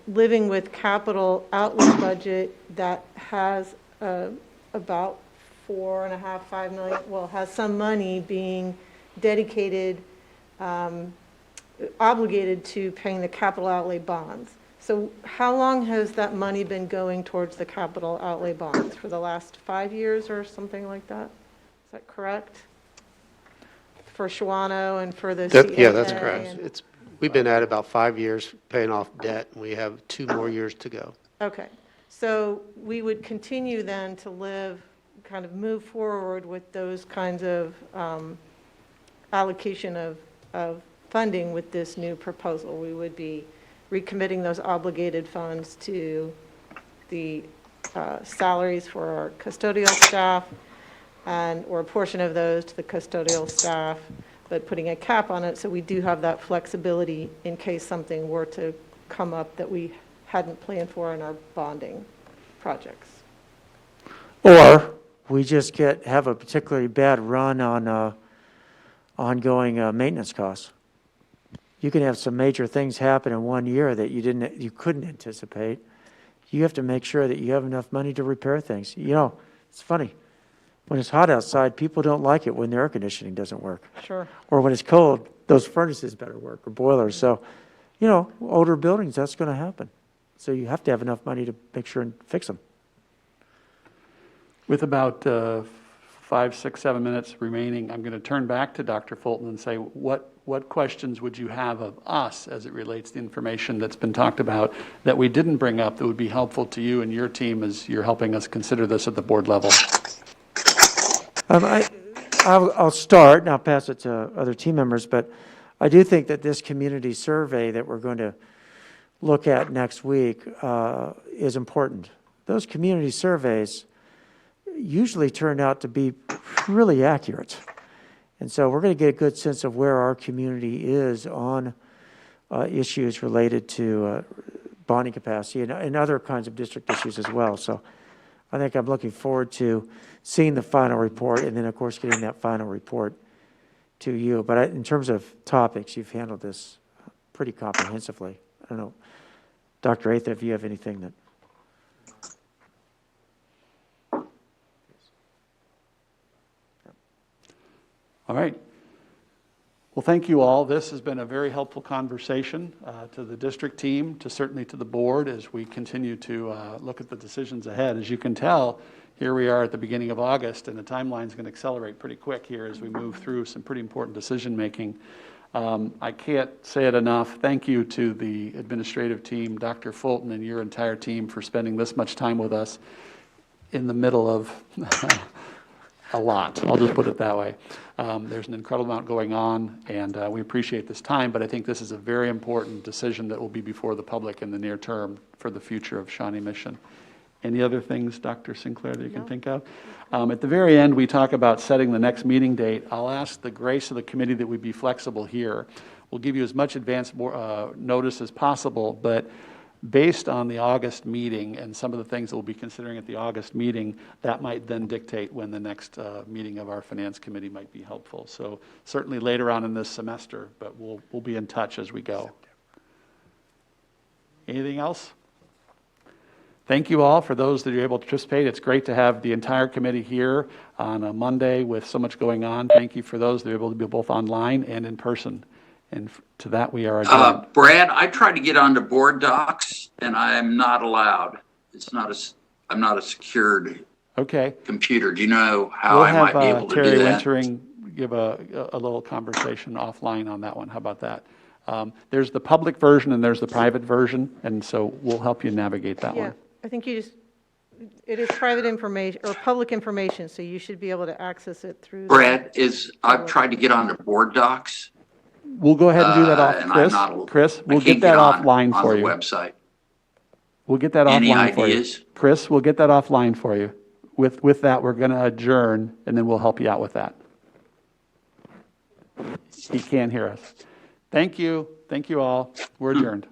living with capital outlay budget that has about $4.5 million, well, has some money being dedicated, obligated to paying the capital outlay bonds. So how long has that money been going towards the capital outlay bonds? For the last 5 years or something like that? Is that correct? For Shawnee and for the CAA? Yeah, that's correct. We've been at about 5 years paying off debt, and we have 2 more years to go. Okay. So we would continue then to kind of move forward with those kinds of allocation of funding with this new proposal. We would be recommitting those obligated funds to the salaries for our custodial staff, or a portion of those to the custodial staff, but putting a cap on it so we do have that flexibility in case something were to come up that we hadn't planned for in our bonding projects. Or we just have a particularly bad run on ongoing maintenance costs. You can have some major things happen in 1 year that you couldn't anticipate. You have to make sure that you have enough money to repair things. It's funny. When it's hot outside, people don't like it when their air conditioning doesn't work. Sure. Or when it's cold, those furnaces better work, or boilers. So, older buildings, that's going to happen. So you have to have enough money to make sure and fix them. With about 5, 6, 7 minutes remaining, I'm going to turn back to Dr. Fulton and say, what questions would you have of us as it relates to the information that's been talked about that we didn't bring up that would be helpful to you and your team as you're helping us consider this at the board level? I'll start, and I'll pass it to other team members, but I do think that this community survey that we're going to look at next week is important. Those community surveys usually turn out to be really accurate. And so we're going to get a good sense of where our community is on issues related to bonding capacity and other kinds of district issues as well. So I think I'm looking forward to seeing the final report and then, of course, getting that final report to you. But in terms of topics, you've handled this pretty comprehensively. I don't know, Dr. Atha, if you have anything that... All right. Well, thank you all. This has been a very helpful conversation to the district team, certainly to the board as we continue to look at the decisions ahead. As you can tell, here we are at the beginning of August, and the timeline is going to accelerate pretty quick here as we move through some pretty important decision making. I can't say it enough. Thank you to the administrative team, Dr. Fulton, and your entire team for spending this much time with us in the middle of a lot. I'll just put it that way. There's an incredible amount going on, and we appreciate this time, but I think this is a very important decision that will be before the public in the near term for the future of Shawnee Mission. Any other things, Dr. Sinclair, that you can think of? At the very end, we talk about setting the next meeting date. I'll ask the grace of the committee that we be flexible here. We'll give you as much advance notice as possible, but based on the August meeting and some of the things that we'll be considering at the August meeting, that might then dictate when the next meeting of our finance committee might be helpful. So certainly later on in this semester, but we'll be in touch as we go. Anything else? Thank you all for those that are able to participate. It's great to have the entire committee here on a Monday with so much going on. Thank you for those that are able to be both online and in person. And to that, we are adjourned. Brad, I tried to get onto board docs, and I am not allowed. I'm not a secured computer. Do you know how I might be able to do that? Terry Wintering give a little conversation offline on that one. How about that? There's the public version and there's the private version, and so we'll help you navigate that one. I think it is private information or public information, so you should be able to access it through. Brad, I've tried to get onto board docs. We'll go ahead and do that off, Chris. We'll get that offline for you. On the website. We'll get that offline for you. Chris, we'll get that offline for you. With that, we're going to adjourn, and then we'll help you out with that. He can't hear us. Thank you. Thank you all. We're adjourned.